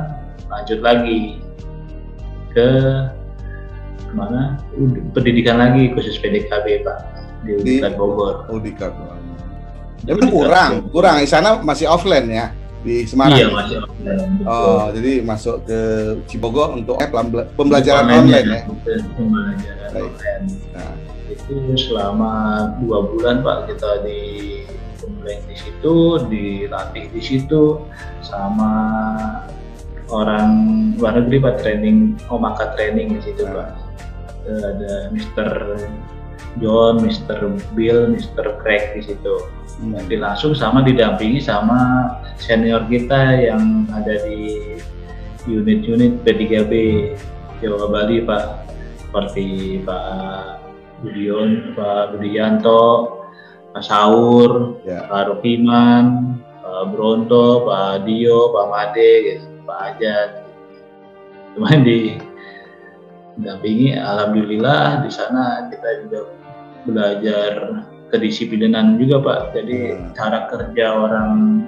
S2: lanjut lagi ke mana? Pendidikan lagi khusus PDKB Pak di Udiklat Bogor.
S1: Udiklat. Tapi kurang di sana masih offline ya di Semarang.
S2: Iya, masih offline.
S1: Oh, jadi masuk ke Cibogor untuk pembelajaran online ya.
S2: Pembelajaran online.
S1: Nah,
S2: Itu selama 2 bulan Pak kita di situ, dilatih di situ sama orang luar negeri Pak, training Omaka training di situ Pak. Ada Mr. John, Mr. Bill, Mr. Craig di situ. Nanti langsung sama didampingi sama senior kita yang ada di unit-unit P3B Jawa Bali Pak, seperti Pak Budianto, Pak Saur, Pak Rokiman, Pak Bronto, Pak Dio, Pak Made, gitu, Pak Ajat. Cuman didampingi, alhamdulillah di sana kita juga belajar kedisiplinan juga Pak. Jadi cara kerja orang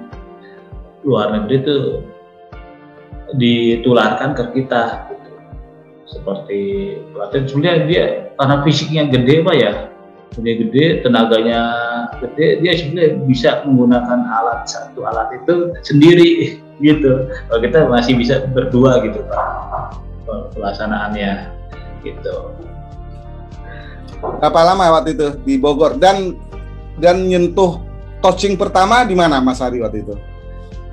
S2: luar negeri itu ditularkan ke kita. Gitu. Seperti pelatihan sebenarnya dia karena fisiknya gede Pak ya, gede, tenaganya gede, dia sebenarnya bisa menggunakan satu alat itu sendiri gitu. Kalau kita masih bisa berdua gitu Pak pelaksanaannya gitu.
S1: Berapa lama waktu itu di Bogor dan nyentuh touching pertama di mana Mas Hari waktu itu?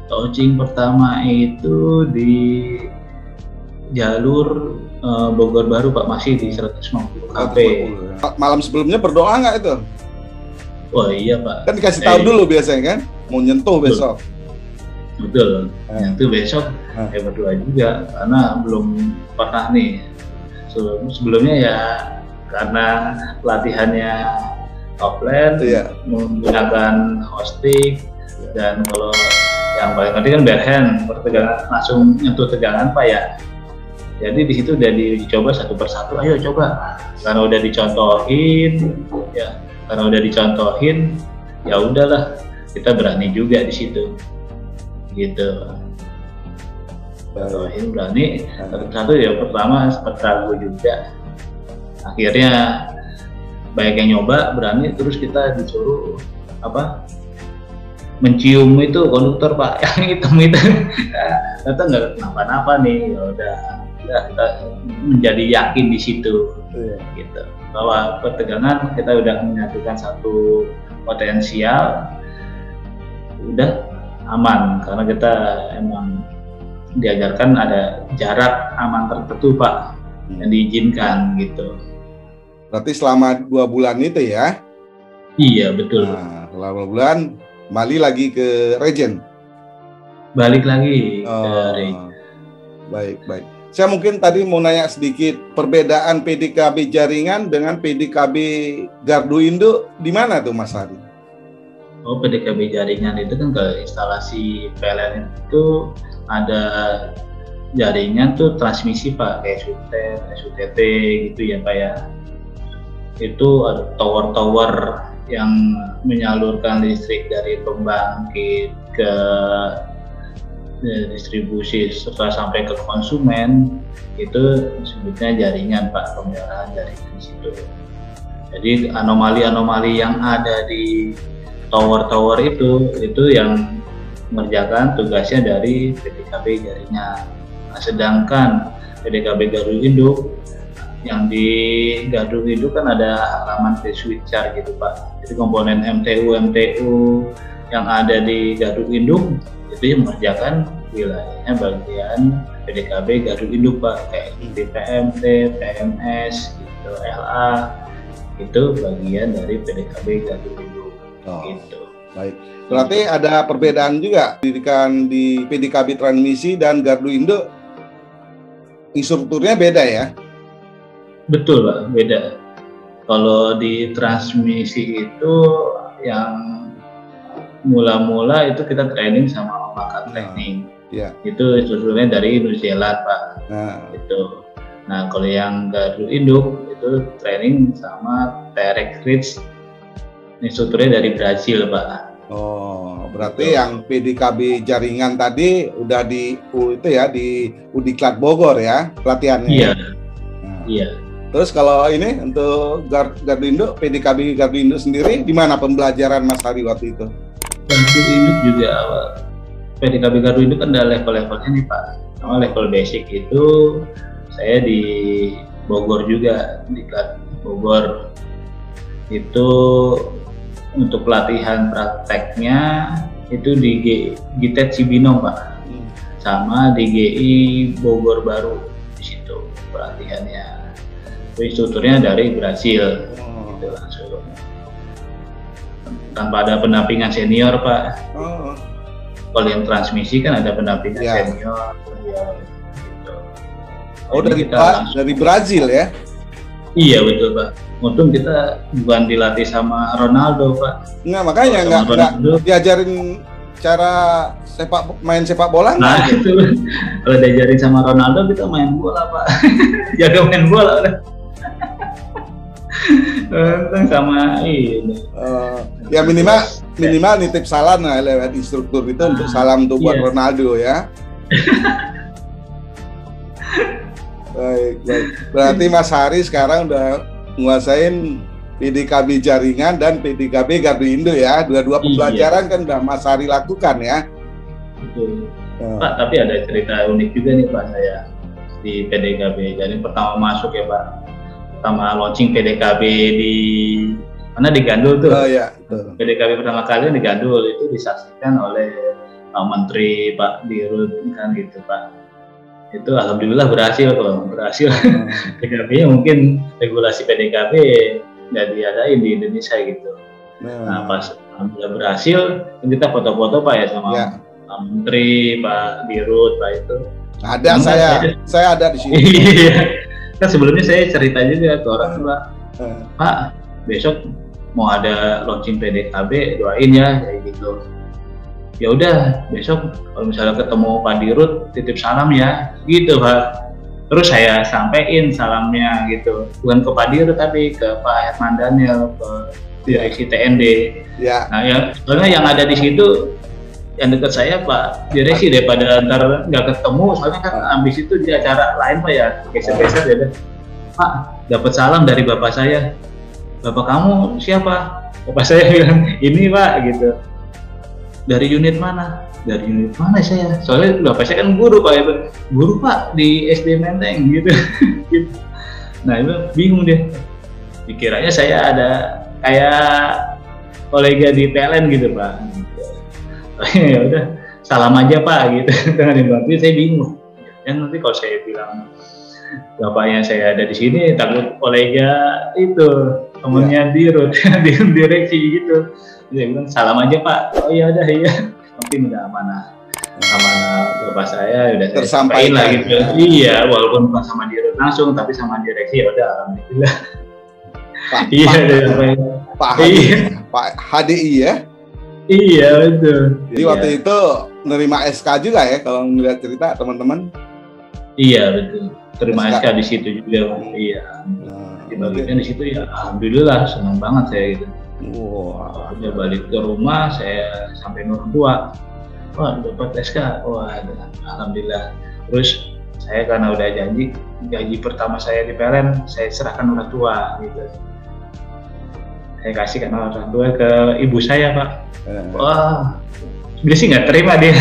S2: Touching pertama itu di jalur Bogor Baru Pak, masih di 150 kp.
S1: Malam sebelumnya berdoa nggak itu?
S2: Oh iya Pak.
S1: Kan dikasih tahu dulu biasanya kan, mau nyentuh besok.
S2: Betul, nyentuh besok berdoa juga karena belum pernah nih. Sebelumnya ya karena latihannya offline, menggunakan hosting, dan kalau yang paling penting kan barehand, pertegangan langsung nyentuh tegangan Pak ya. Jadi di situ udah dicoba satu persatu, ayo coba. Karena udah dicontohin, ya udahlah kita berani juga di situ, gitu. Contohin berani satu persatu ya, pertama sempat ragu juga. Akhirnya baik yang nyoba berani, terus kita disuruh mencium itu konduktor Pak yang hitam itu. Ternyata nggak kenapa-napa nih. Ya udah kita menjadi yakin di situ, gitu, bahwa pertegangan kita udah menyatukan satu potensial, udah aman karena kita emang diajarkan ada jarak aman tertentu Pak yang diizinkan gitu.
S1: Berarti selama 2 bulan itu ya?
S2: Iya betul.
S1: Nah, selama 2 bulan kembali lagi ke Regen.
S2: Balik lagi ke Regen.
S1: Baik. Saya mungkin tadi mau nanya sedikit perbedaan PDKB jaringan dengan PDKB Gardu Indo di mana tuh Mas Hari?
S2: Oh, PDKB jaringan itu kan ke instalasi PLN itu ada jaringan tuh transmisi Pak, kayak SUTT gitu ya Pak ya. Itu ada tower-tower yang menyalurkan listrik dari pembangkit ke distribusi serta sampai ke konsumen, itu sebutnya jaringan Pak, pemeliharaan jaringan di situ. Jadi anomali-anomali yang ada di tower-tower itu yang mengerjakan tugasnya dari PDKB jaringan. Nah, sedangkan PDKB Gardu Induk, yang di Gardu Induk kan ada halaman switcher gitu Pak. Jadi komponen MTU yang ada di Gardu Induk itu yang mengerjakan wilayahnya bagian PDKB Gardu Induk Pak, kayak PMT, PMS, gitu, LA, itu bagian dari PDKB Gardu Induk. Gitu.
S1: Baik. Berarti ada perbedaan juga pendidikan di PDKB transmisi dan Gardu Indo, instrukturnya beda ya?
S2: Betul Pak, beda. Kalau di transmisi itu yang mula-mula itu kita training sama Omaka training. Itu instrukturnya dari New Zealand Pak. Gitu. Nah kalau yang Gardu Induk itu training sama Terex Ridge, instrukturnya dari Brazil Pak.
S1: Oh, berarti yang PDKB jaringan tadi udah di Udiklat Bogor ya pelatihannya?
S2: Iya. Iya.
S1: Terus kalau ini untuk Gardu Induk, PDKB Gardu Induk sendiri di mana pembelajaran Mas Hari waktu itu?
S2: Gardu Induk juga PDKB Gardu Induk kan ada level-levelnya nih Pak. Sama level basic itu saya di Bogor juga, di Bogor. itu untuk pelatihan prakteknya itu di GITED Cibinong Pak, sama di GI Bogor Baru, di situ pelatihannya. Instrukturnya dari Brasil, gitu langsung. Tanpa ada pendampingan senior Pak. Kalau yang transmisi kan ada pendampingan senior. Gitu.
S1: Oh dari Brazil ya?
S2: Iya betul Pak. Untung kita bukan dilatih sama Ronaldo Pak.
S1: Nggak, makanya nggak diajarin cara main sepak bola.
S2: Nah itu kalau diajarin sama Ronaldo kita main bola Pak. Jaga main bola udah. Sama ini.
S1: Ya minimal nitip salam lah lewat instruktur itu untuk salam tuh buat Ronaldo ya. Baik. Berarti Mas Hari sekarang udah menguasain PDKB jaringan dan PDKB Gardu Indo ya. Dua-dua pembelajaran kan udah Mas Hari lakukan ya.
S2: Betul. Pak, tapi ada cerita unik juga nih Pak saya di PDKB. Jadi pertama masuk ya Pak. Pertama launching PDKB di mana di Gandul tuh. PDKB pertama kali di Gandul itu disaksikan oleh Pak Menteri, Pak Dirut kan gitu Pak. Itu alhamdulillah berhasil kok, PDKB-nya mungkin regulasi PDKB nggak diadain di Indonesia gitu. Nah pas alhamdulillah berhasil, kita foto-foto Pak ya sama Pak Menteri, Pak Dirut, Pak itu.
S1: Ada saya ada di sini.
S2: Iya. Kan sebelumnya saya cerita juga ke orang tua, Pak besok mau ada launching PDKB, doain ya kayak gitu. Ya udah besok kalau misalnya ketemu Pak Dirut titip salam ya gitu Pak. Terus saya sampein salamnya gitu, bukan ke Pak Dirut tapi ke Pak Herman Daniel, ke direksi TND. Nah soalnya yang ada di situ yang dekat saya Pak direksi, daripada ntar nggak ketemu, soalnya kan ambis itu di acara lain Pak ya, geser-geser ya. Pak dapat salam dari bapak saya. Bapak kamu siapa? Bapak saya bilang ini Pak gitu. Dari unit mana? Dari unit mana saya? Soalnya bapak saya kan guru Pak ya, guru Pak di SD Menteng gitu. Nah itu bingung deh. Dikiranya saya ada kayak kolega di PLN gitu Pak. Ya udah salam aja Pak gitu. Dengan dibantu saya bingung. Dan nanti kalau saya bilang bapaknya saya ada di sini, takut kolega itu temennya Dirut, direksi gitu. Dia bilang salam aja Pak. Oh iya udah iya. Mungkin udah amanah bapak saya udah saya sampaikan lah gitu. Iya, walaupun bukan sama Dirut langsung tapi sama direksi ya udah alhamdulillah.
S1: Pak HDI ya.
S2: Iya betul.
S1: Jadi waktu itu nerima SK juga ya kalau melihat cerita teman-teman.
S2: Iya betul. Terima SK di situ juga. Iya. Dibagikan di situ ya alhamdulillah, senang banget saya gitu. Wah, udah balik ke rumah saya sampai orang tua. Wah, dapat SK. Wah, alhamdulillah. Terus saya karena udah janji gaji pertama saya di PLN saya serahkan orang tua gitu. Saya kasih kan orang tua ke ibu saya Pak. Wah, dia sih nggak terima dia.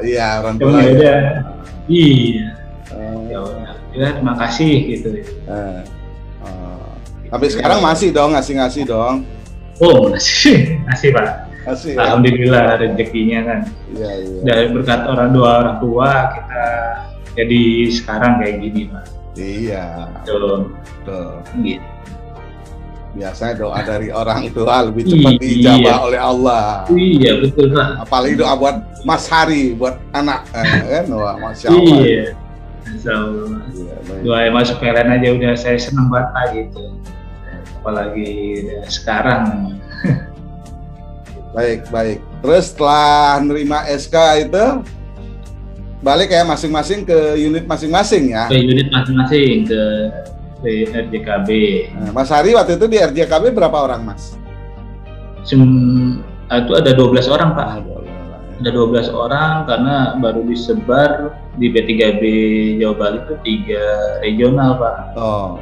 S1: Iya, orang tua.
S2: Iya. Ya terima kasih gitu.
S1: Tapi sekarang masih dong ngasih dong.
S2: Oh masih Pak.
S1: Masih.
S2: Alhamdulillah rezekinya kan.
S1: Iya.
S2: Dari berkat orang tua kita jadi sekarang kayak gini Pak.
S1: Iya.
S2: Betul. Gitu.
S1: Biasanya doa dari orang tua lebih cepat dijabah oleh Allah.
S2: Iya betul Pak.
S1: Apalagi doa buat Mas Hari, buat anak kan, wah masya Allah.
S2: Iya. Masya Allah. Doa masuk PLN aja udah saya senang banget Pak gitu. Apalagi sekarang.
S1: Baik. Terus setelah nerima SK itu balik ya masing-masing ke unit masing-masing ya.
S2: Ke unit masing-masing ke RJKB.
S1: Nah, Mas Hari waktu itu di RJKB berapa orang Mas?
S2: Itu ada 12 orang Pak. Ada 12 orang karena baru disebar di B3B Jawa Bali itu 3 regional Pak.
S1: Oh.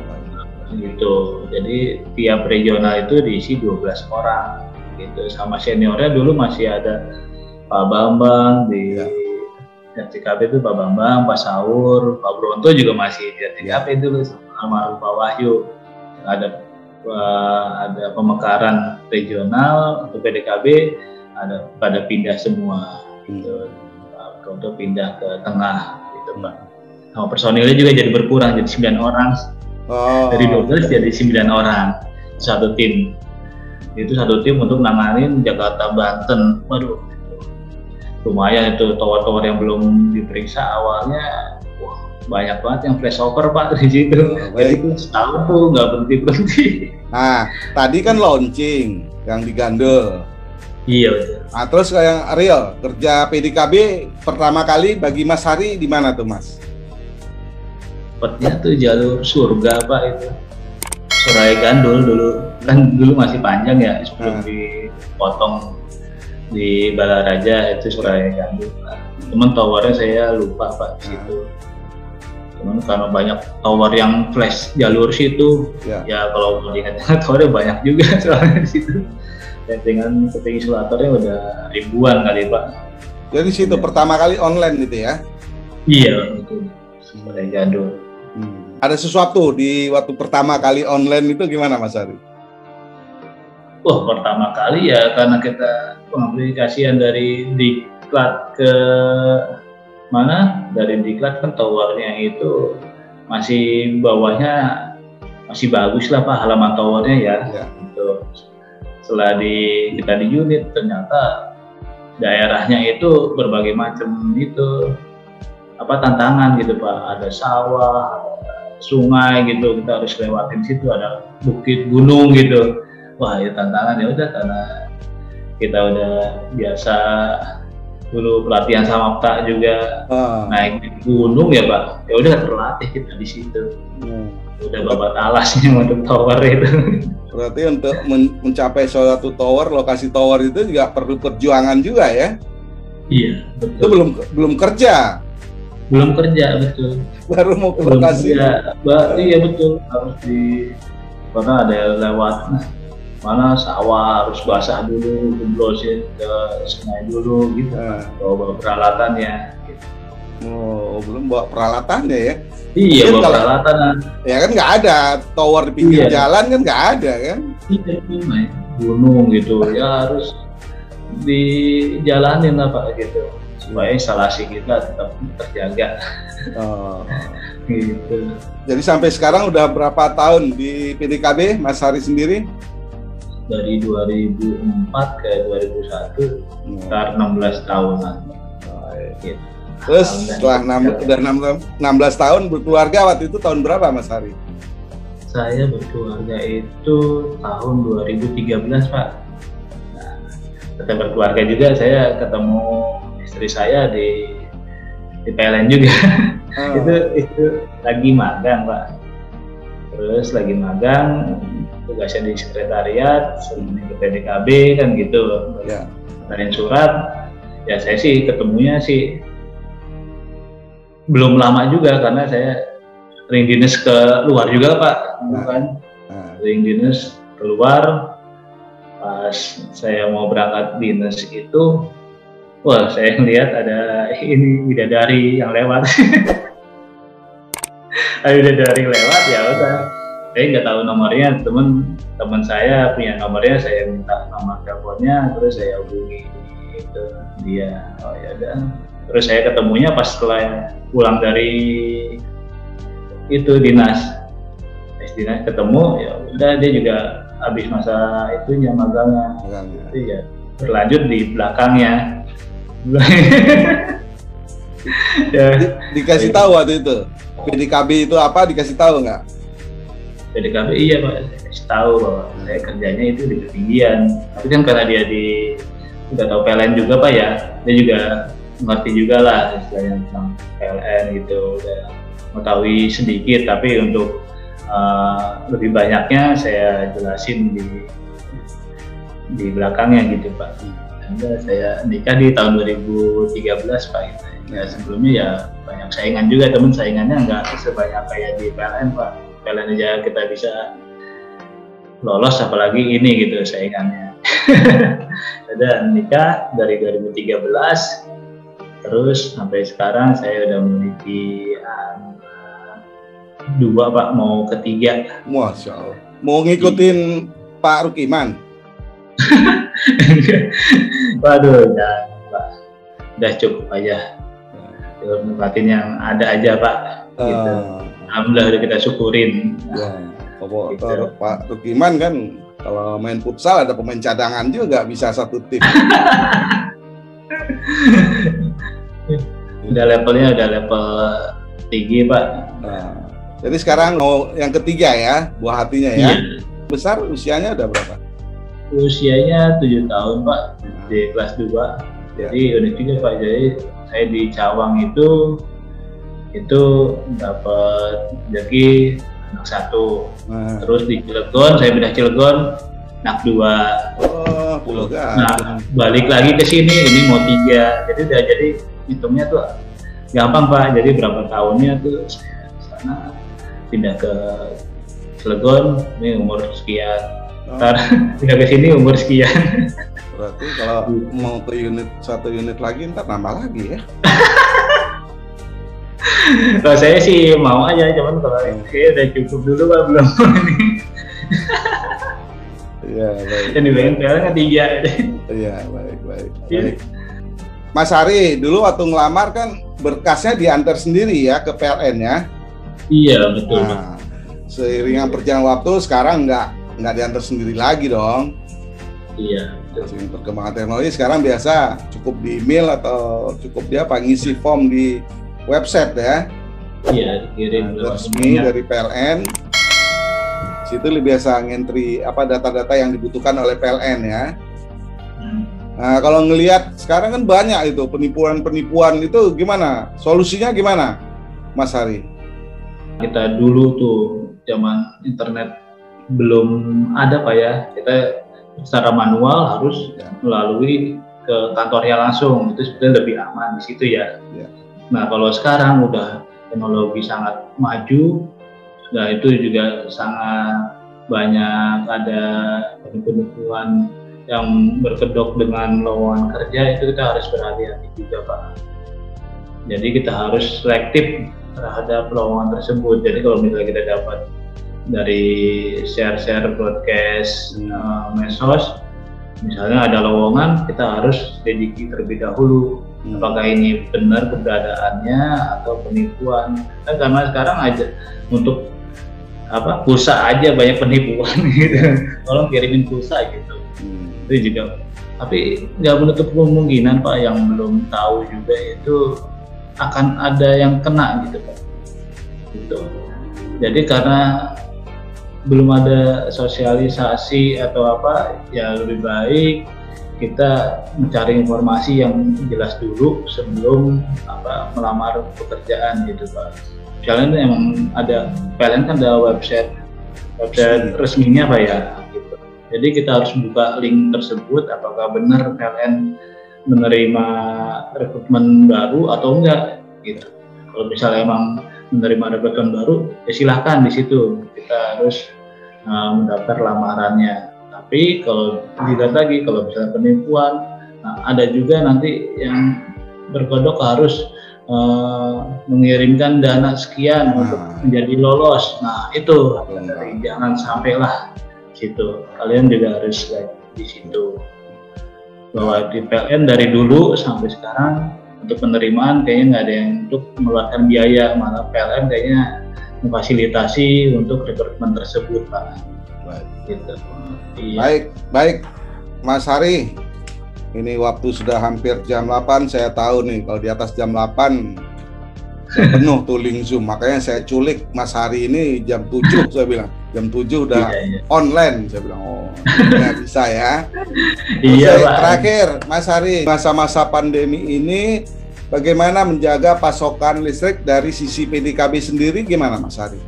S2: Gitu. Jadi tiap regional itu diisi 12 orang gitu. Sama seniornya dulu masih ada Pak Bambang di RJKB itu, Pak Bambang, Pak Saur, Pak Bronto juga masih di RJKB dulu, sama almarhum Pak Wahyu. Ada ada pemekaran regional atau PDKB, ada pada pindah semua gitu. Untuk pindah ke tengah gitu Pak. Nah, personilnya juga jadi berkurang, jadi 9 orang. Dari 12 jadi 9 orang satu tim. Itu satu tim untuk nanganin Jakarta Banten. Waduh, lumayan itu tower-tower yang belum diperiksa awalnya. Wah, banyak banget yang flashover Pak di situ. Jadi setahun tuh nggak berhenti.
S1: Nah, tadi kan launching yang digandul.
S2: Iya betul.
S1: Nah, terus yang real kerja PDKB pertama kali bagi Mas Hari di mana tuh Mas?
S2: Tepatnya tuh jalur surga Pak itu. Suraya Gandul dulu, kan dulu masih panjang ya sebelum dipotong di Balaraja itu Suraya Gandul. Cuman towernya saya lupa Pak di situ. Cuman karena banyak tower yang flash jalur situ, ya kalau melihat towernya banyak juga soalnya di situ. Dan dengan ketinggi isolatornya udah ribuan kali Pak.
S1: Jadi situ pertama kali online gitu ya?
S2: Iya betul. Suraya Gandul.
S1: Ada sesuatu di waktu pertama kali online itu gimana Mas Hari?
S2: Wah, pertama kali ya karena kita pengaplikasian dari diklat ke mana? Dari diklat kan towernya itu masih bawahnya masih bagus lah Pak, halaman towernya ya. Gitu. Setelah kita di unit ternyata daerahnya itu berbagai macam itu tantangan gitu Pak. Ada sawah, ada sungai gitu, kita harus lewatin situ, ada bukit, gunung gitu. Wah, ya tantangan ya udah karena kita udah biasa dulu pelatihan sama Pak juga naik di gunung ya Pak. Ya udah terlatih kita di situ. Udah babat alasnya untuk tower itu.
S1: Berarti untuk mencapai suatu tower, lokasi tower itu juga perlu perjuangan juga ya?
S2: Iya, betul.
S1: Itu belum kerja.
S2: Belum kerja betul.
S1: Baru mau ke lokasi.
S2: Iya betul, harus karena ada lewat mana sawah harus basah dulu, jeblosin ke sungai dulu gitu. Bawa peralatannya. Gitu.
S1: Oh, belum bawa peralatannya ya?
S2: Iya, bawa peralatan. Ya
S1: kan nggak ada tower di pinggir jalan kan nggak ada kan?
S2: Iya, gunung gitu ya harus dijalanin apa gitu. Supaya instalasi kita tetap terjaga. Gitu.
S1: Jadi sampai sekarang udah berapa tahun di PDKB Mas Hari sendiri?
S2: Dari 2004 ke 2001, sekitar 16 tahunan. Gitu.
S1: Terus setelah udah 16 tahun berkeluarga, waktu itu tahun berapa Mas Hari?
S2: Saya berkeluarga itu tahun 2013 Pak. Nah, setelah berkeluarga juga saya ketemu istri saya di PLN juga. itu lagi magang Pak. Terus lagi magang tugasnya di sekretariat, sering ke PDKB kan gitu. Ngirim surat. Ya saya sih ketemunya sih belum lama juga karena saya sering dinas ke luar juga Pak. Sering dinas keluar. Pas saya mau berangkat dinas itu, wah, saya lihat ada ini bidadari yang lewat. Ada bidadari lewat, ya udah. Saya nggak tahu nomornya, teman saya punya nomornya, saya minta nomor teleponnya, terus saya hubungi itu dia. Oh ya udah. Terus saya ketemunya pas setelah pulang dari itu dinas ketemu, ya udah dia juga habis masa itunya magangnya. Itu ya berlanjut di belakangnya.
S1: Dikasih tahu waktu itu PDKB itu apa, dikasih tahu nggak?
S2: PDKB iya Pak, dikasih tahu bahwa saya kerjanya itu di ketinggian. Tapi kan karena dia udah tahu PLN juga Pak ya, dia juga ngerti juga lah istilahnya tentang PLN gitu, udah mengetahui sedikit. Tapi untuk lebih banyaknya saya jelasin di belakangnya gitu Pak. Saya nikah di tahun 2013 Pak. Ya sebelumnya ya banyak saingan juga, teman saingannya nggak sebanyak kayak di PLN Pak. PLN aja kita bisa lolos, apalagi ini gitu saingannya. Dan nikah dari 2013, terus sampai sekarang saya udah memiliki 2 Pak, mau ketiga.
S1: Masya Allah. Mau ngikutin Pak Rukiman?
S2: Waduh, udah cukup aja. Nempatin yang ada aja Pak. Gitu. Alhamdulillah udah kita syukurin.
S1: Gitu. Pak Rukiman kan kalau main futsal ada pemain cadangan juga bisa satu tim.
S2: Udah levelnya udah level tinggi Pak.
S1: Jadi sekarang mau yang ketiga ya, buah hatinya ya. Iya. Besar usianya udah berapa?
S2: Usianya 7 tahun Pak, di kelas 2. Jadi unik juga Pak. Jadi saya di Cawang itu dapat jadi anak 1. Terus di Cilegon saya pindah Cilegon anak 2.
S1: Oh, Pulau Gadung.
S2: Nah, balik lagi ke sini ini mau 3. Jadi udah jadi hitungnya tuh gampang Pak. Jadi berapa tahunnya tuh saya sana pindah ke Cilegon, ini umur sekian. Ntar pindah ke sini umur sekian.
S1: Berarti kalau mau ke satu unit lagi ntar nambah lagi ya.
S2: Kalau saya sih mau aja, cuman kalau saya udah cukup dulu Pak, belum ini.
S1: Iya, baik.
S2: Yang dibayangin PLN kan 3.
S1: Iya, baik. Mas Hari, dulu waktu ngelamar kan berkasnya diantar sendiri ya ke PLN ya?
S2: Iya, betul.
S1: Nah, seiringan perjalanan waktu sekarang nggak diantar sendiri lagi dong.
S2: Iya.
S1: Seiring perkembangan teknologi sekarang biasa cukup di email atau cukup dia ngisi form di website ya.
S2: Iya, dikirim
S1: resmi dari PLN. Situ lebih biasa ngentri data-data yang dibutuhkan oleh PLN ya. Nah, kalau ngelihat sekarang kan banyak itu penipuan itu gimana? Solusinya gimana, Mas Hari?
S2: Kita dulu tuh zaman internet belum ada Pak ya. Kita secara manual harus melalui ke kantornya langsung. Itu sebetulnya lebih aman di situ ya. Nah, kalau sekarang udah teknologi sangat maju, nah itu juga sangat banyak ada penipuan yang berkedok dengan lowongan kerja, itu kita harus berhati-hati juga Pak. Jadi kita harus selektif terhadap lowongan tersebut. Jadi kalau misalnya kita dapat dari share broadcast medsos, misalnya ada lowongan, kita harus selidiki terlebih dahulu apakah ini benar keberadaannya atau penipuan. Kan karena sekarang aja untuk pulsa aja banyak penipuan gitu. Tolong kirimin pulsa gitu. Itu juga. Tapi nggak menutup kemungkinan Pak, yang belum tahu juga itu akan ada yang kena gitu Pak. Gitu. Jadi karena belum ada sosialisasi atau ya lebih baik kita mencari informasi yang jelas dulu sebelum melamar pekerjaan gitu Pak. Misalnya emang ada PLN kan ada website resminya Pak ya. Gitu. Jadi kita harus buka link tersebut apakah benar PLN menerima rekrutmen baru atau enggak gitu. Kalau misalnya emang menerima rekrutmen baru, ya silahkan di situ kita harus mendaftar lamarannya. Tapi kalau dilihat lagi, kalau misalnya penipuan, ada juga nanti yang berkodok harus mengirimkan dana sekian untuk menjadi lolos. Nah itu jangan sampailah situ. Kalian juga harus lihat di situ bahwa di PLN dari dulu sampai sekarang untuk penerimaan kayaknya nggak ada yang untuk mengeluarkan biaya, malah PLN kayaknya memfasilitasi untuk rekrutmen tersebut Pak. Gitu. Iya.
S1: Baik Mas Hari, ini waktu sudah hampir jam 8, saya tahu nih kalau di atas jam 8 penuh tuh link Zoom, makanya saya culik Mas Hari ini jam 7, saya bilang jam 7 udah online, saya bilang nggak bisa ya.
S2: Iya Pak.
S1: Terakhir Mas Hari, masa-masa pandemi ini bagaimana menjaga pasokan listrik dari sisi PDKB sendiri, gimana Mas Hari?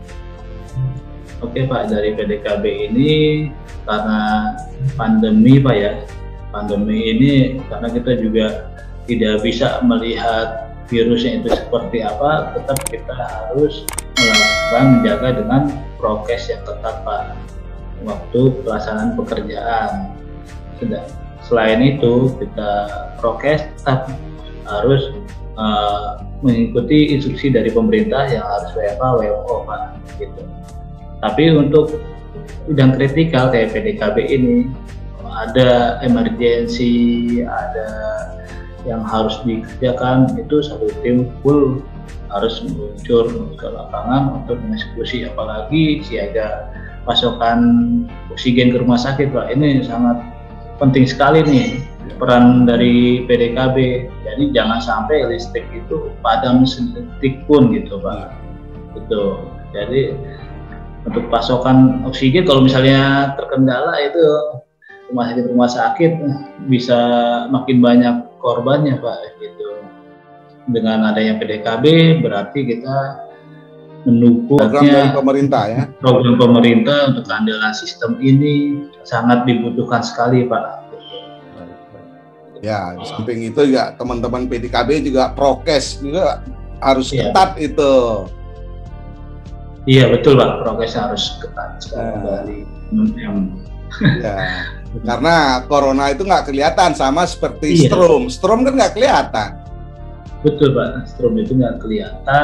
S2: Oke Pak, dari PDKB ini karena pandemi Pak ya, pandemi ini karena kita juga tidak bisa melihat virusnya itu seperti apa, tetap kita harus menjaga dengan prokes yang ketat Pak waktu pelaksanaan pekerjaan. Selain itu kita prokes tetap harus mengikuti instruksi dari pemerintah yang harus WFH, WFO Pak gitu. Tapi untuk bidang kritikal kayak PDKB ini, ada emergensi, ada yang harus dikerjakan, itu satu tim full harus meluncur ke lapangan untuk mengeksekusi, apalagi siaga pasokan oksigen ke rumah sakit, Pak. Ini sangat penting sekali nih peran dari PDKB. Jadi jangan sampai listrik itu padam sedetik pun gitu, Pak. Gitu. Jadi untuk pasokan oksigen kalau misalnya terkendala itu rumah sakit bisa makin banyak korbannya, Pak, gitu. Dengan adanya PDKB berarti kita mendukung
S1: program dari pemerintah ya.
S2: Program pemerintah untuk keandalan sistem ini sangat dibutuhkan sekali, Pak.
S1: Ya, di samping itu ya teman-teman PDKB juga prokes juga harus ketat itu.
S2: Iya betul, Pak, prokes harus ketat dari
S1: ya. Karena corona itu nggak kelihatan, sama seperti strom kan nggak kelihatan.
S2: Betul, Pak, strom itu nggak kelihatan.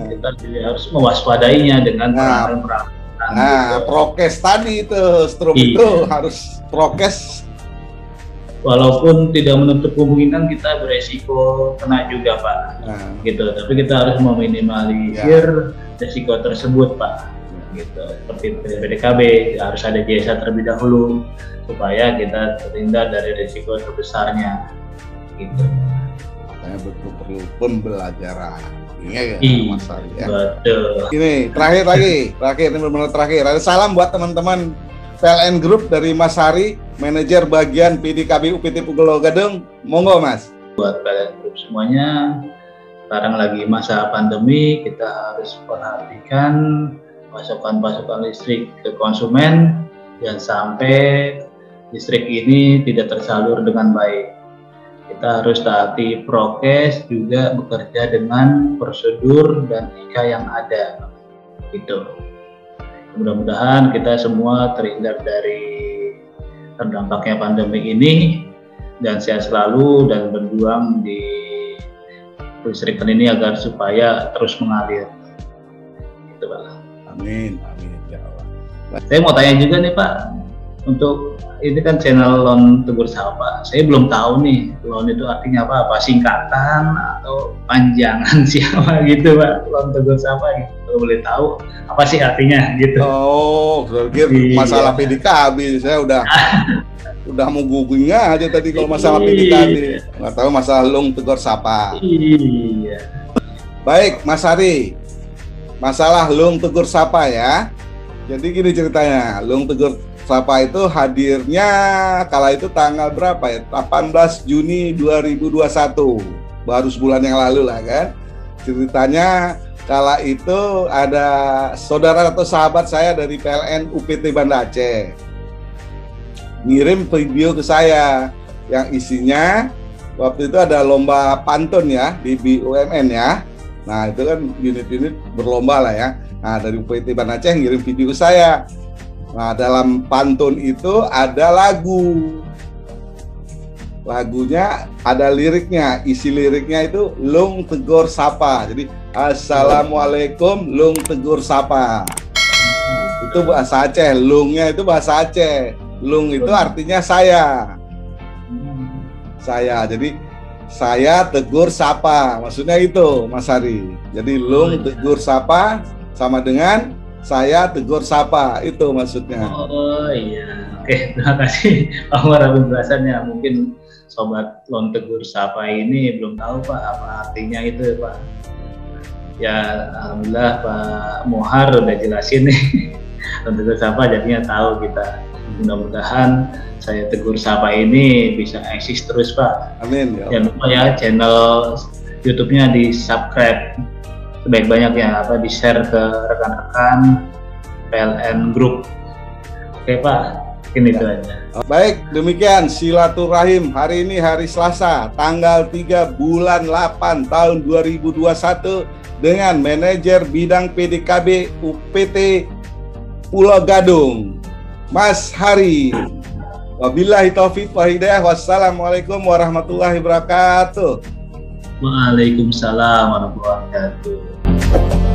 S2: Kita harus mewaspadainya dengan peralatan.
S1: Nah, prokes tadi itu, strom itu harus prokes.
S2: Walaupun tidak menutup kemungkinan kita beresiko kena juga, Pak. Gitu. Tapi kita harus meminimalisir resiko tersebut, Pak. Gitu. Seperti PDKB harus ada jasa terlebih dahulu supaya kita terhindar dari risiko terbesarnya, gitu.
S1: Saya betul perlu pembelajaran. Iya, Mas Hari ya.
S2: Betul.
S1: Ini terakhir ini benar-benar terakhir. Ada salam buat teman-teman PLN Group dari Mas Hari, manajer bagian PDKB UPT Pulau Gadung. Monggo, Mas.
S2: Buat PLN Group semuanya, sekarang lagi masa pandemi, kita harus perhatikan pasokan listrik ke konsumen, jangan sampai listrik ini tidak tersalur dengan baik. Kita harus taati prokes, juga bekerja dengan prosedur dan IK yang ada. Gitu. Mudah-mudahan kita semua terhindar dari terdampaknya pandemi ini dan sehat selalu dan berjuang di listrikan ini agar supaya terus mengalir. Gitu, Pak.
S1: Amin, amin ya Allah.
S2: Saya mau tanya juga nih, Pak, untuk ini kan channel Loan Tegur Sapa. Saya belum tahu nih loan itu artinya apa singkatan atau panjangan siapa gitu, Pak. Loan Tegur Sapa gitu. Kalau boleh tahu apa sih artinya gitu.
S1: Oh, berarti masalah PDKB saya udah mau googling aja tadi kalau masalah PDKB. Nggak tahu masalah Loan Tegur Sapa.
S2: Iya.
S1: Baik, Mas Hari. Masalah Loan Tegur Sapa ya. Jadi gini ceritanya, Loan Tegur Sapa itu hadirnya kala itu tanggal berapa ya? 18 Juni 2021. Baru sebulan yang lalu lah kan. Ceritanya kala itu ada saudara atau sahabat saya dari PLN UPT Banda Aceh ngirim video ke saya yang isinya waktu itu ada lomba pantun ya di BUMN ya. Nah itu kan unit-unit berlomba lah ya. Nah dari UPT Banda Aceh ngirim video ke saya. Nah dalam pantun itu ada lagunya ada liriknya, isi liriknya itu Loan Tegur Sapa. Jadi Assalamualaikum Loan Tegur Sapa. Itu bahasa Aceh, lungnya itu bahasa Aceh. Lung itu artinya saya. Jadi saya tegur sapa, maksudnya itu Mas Hari. Jadi Loan Tegur Sapa sama dengan saya tegur sapa, itu maksudnya.
S2: Oh iya, oke, terima kasih Pak Umar penjelasannya. Mungkin sobat Loan Tegur Sapa ini belum tahu, Pak, apa artinya itu, Pak. Ya alhamdulillah Pak Mohar udah jelasin nih Loan Tegur Sapa, jadinya tahu kita. Mudah-mudahan saya tegur sapa ini bisa eksis terus, Pak.
S1: Amin.
S2: Jangan lupa ya channel YouTube-nya di subscribe sebanyak-banyaknya, di share ke rekan-rekan PLN Group. Oke, Pak, ini itu aja.
S1: Baik, demikian silaturahim hari ini, hari Selasa, tanggal 3 bulan 8 tahun 2021 dengan manajer bidang PDKB UPT Pulau Gadung, Mas Hari. Wabillahi taufiq wa hidayah. Wassalamualaikum warahmatullahi wabarakatuh.
S2: Waalaikumsalam warahmatullahi wabarakatuh.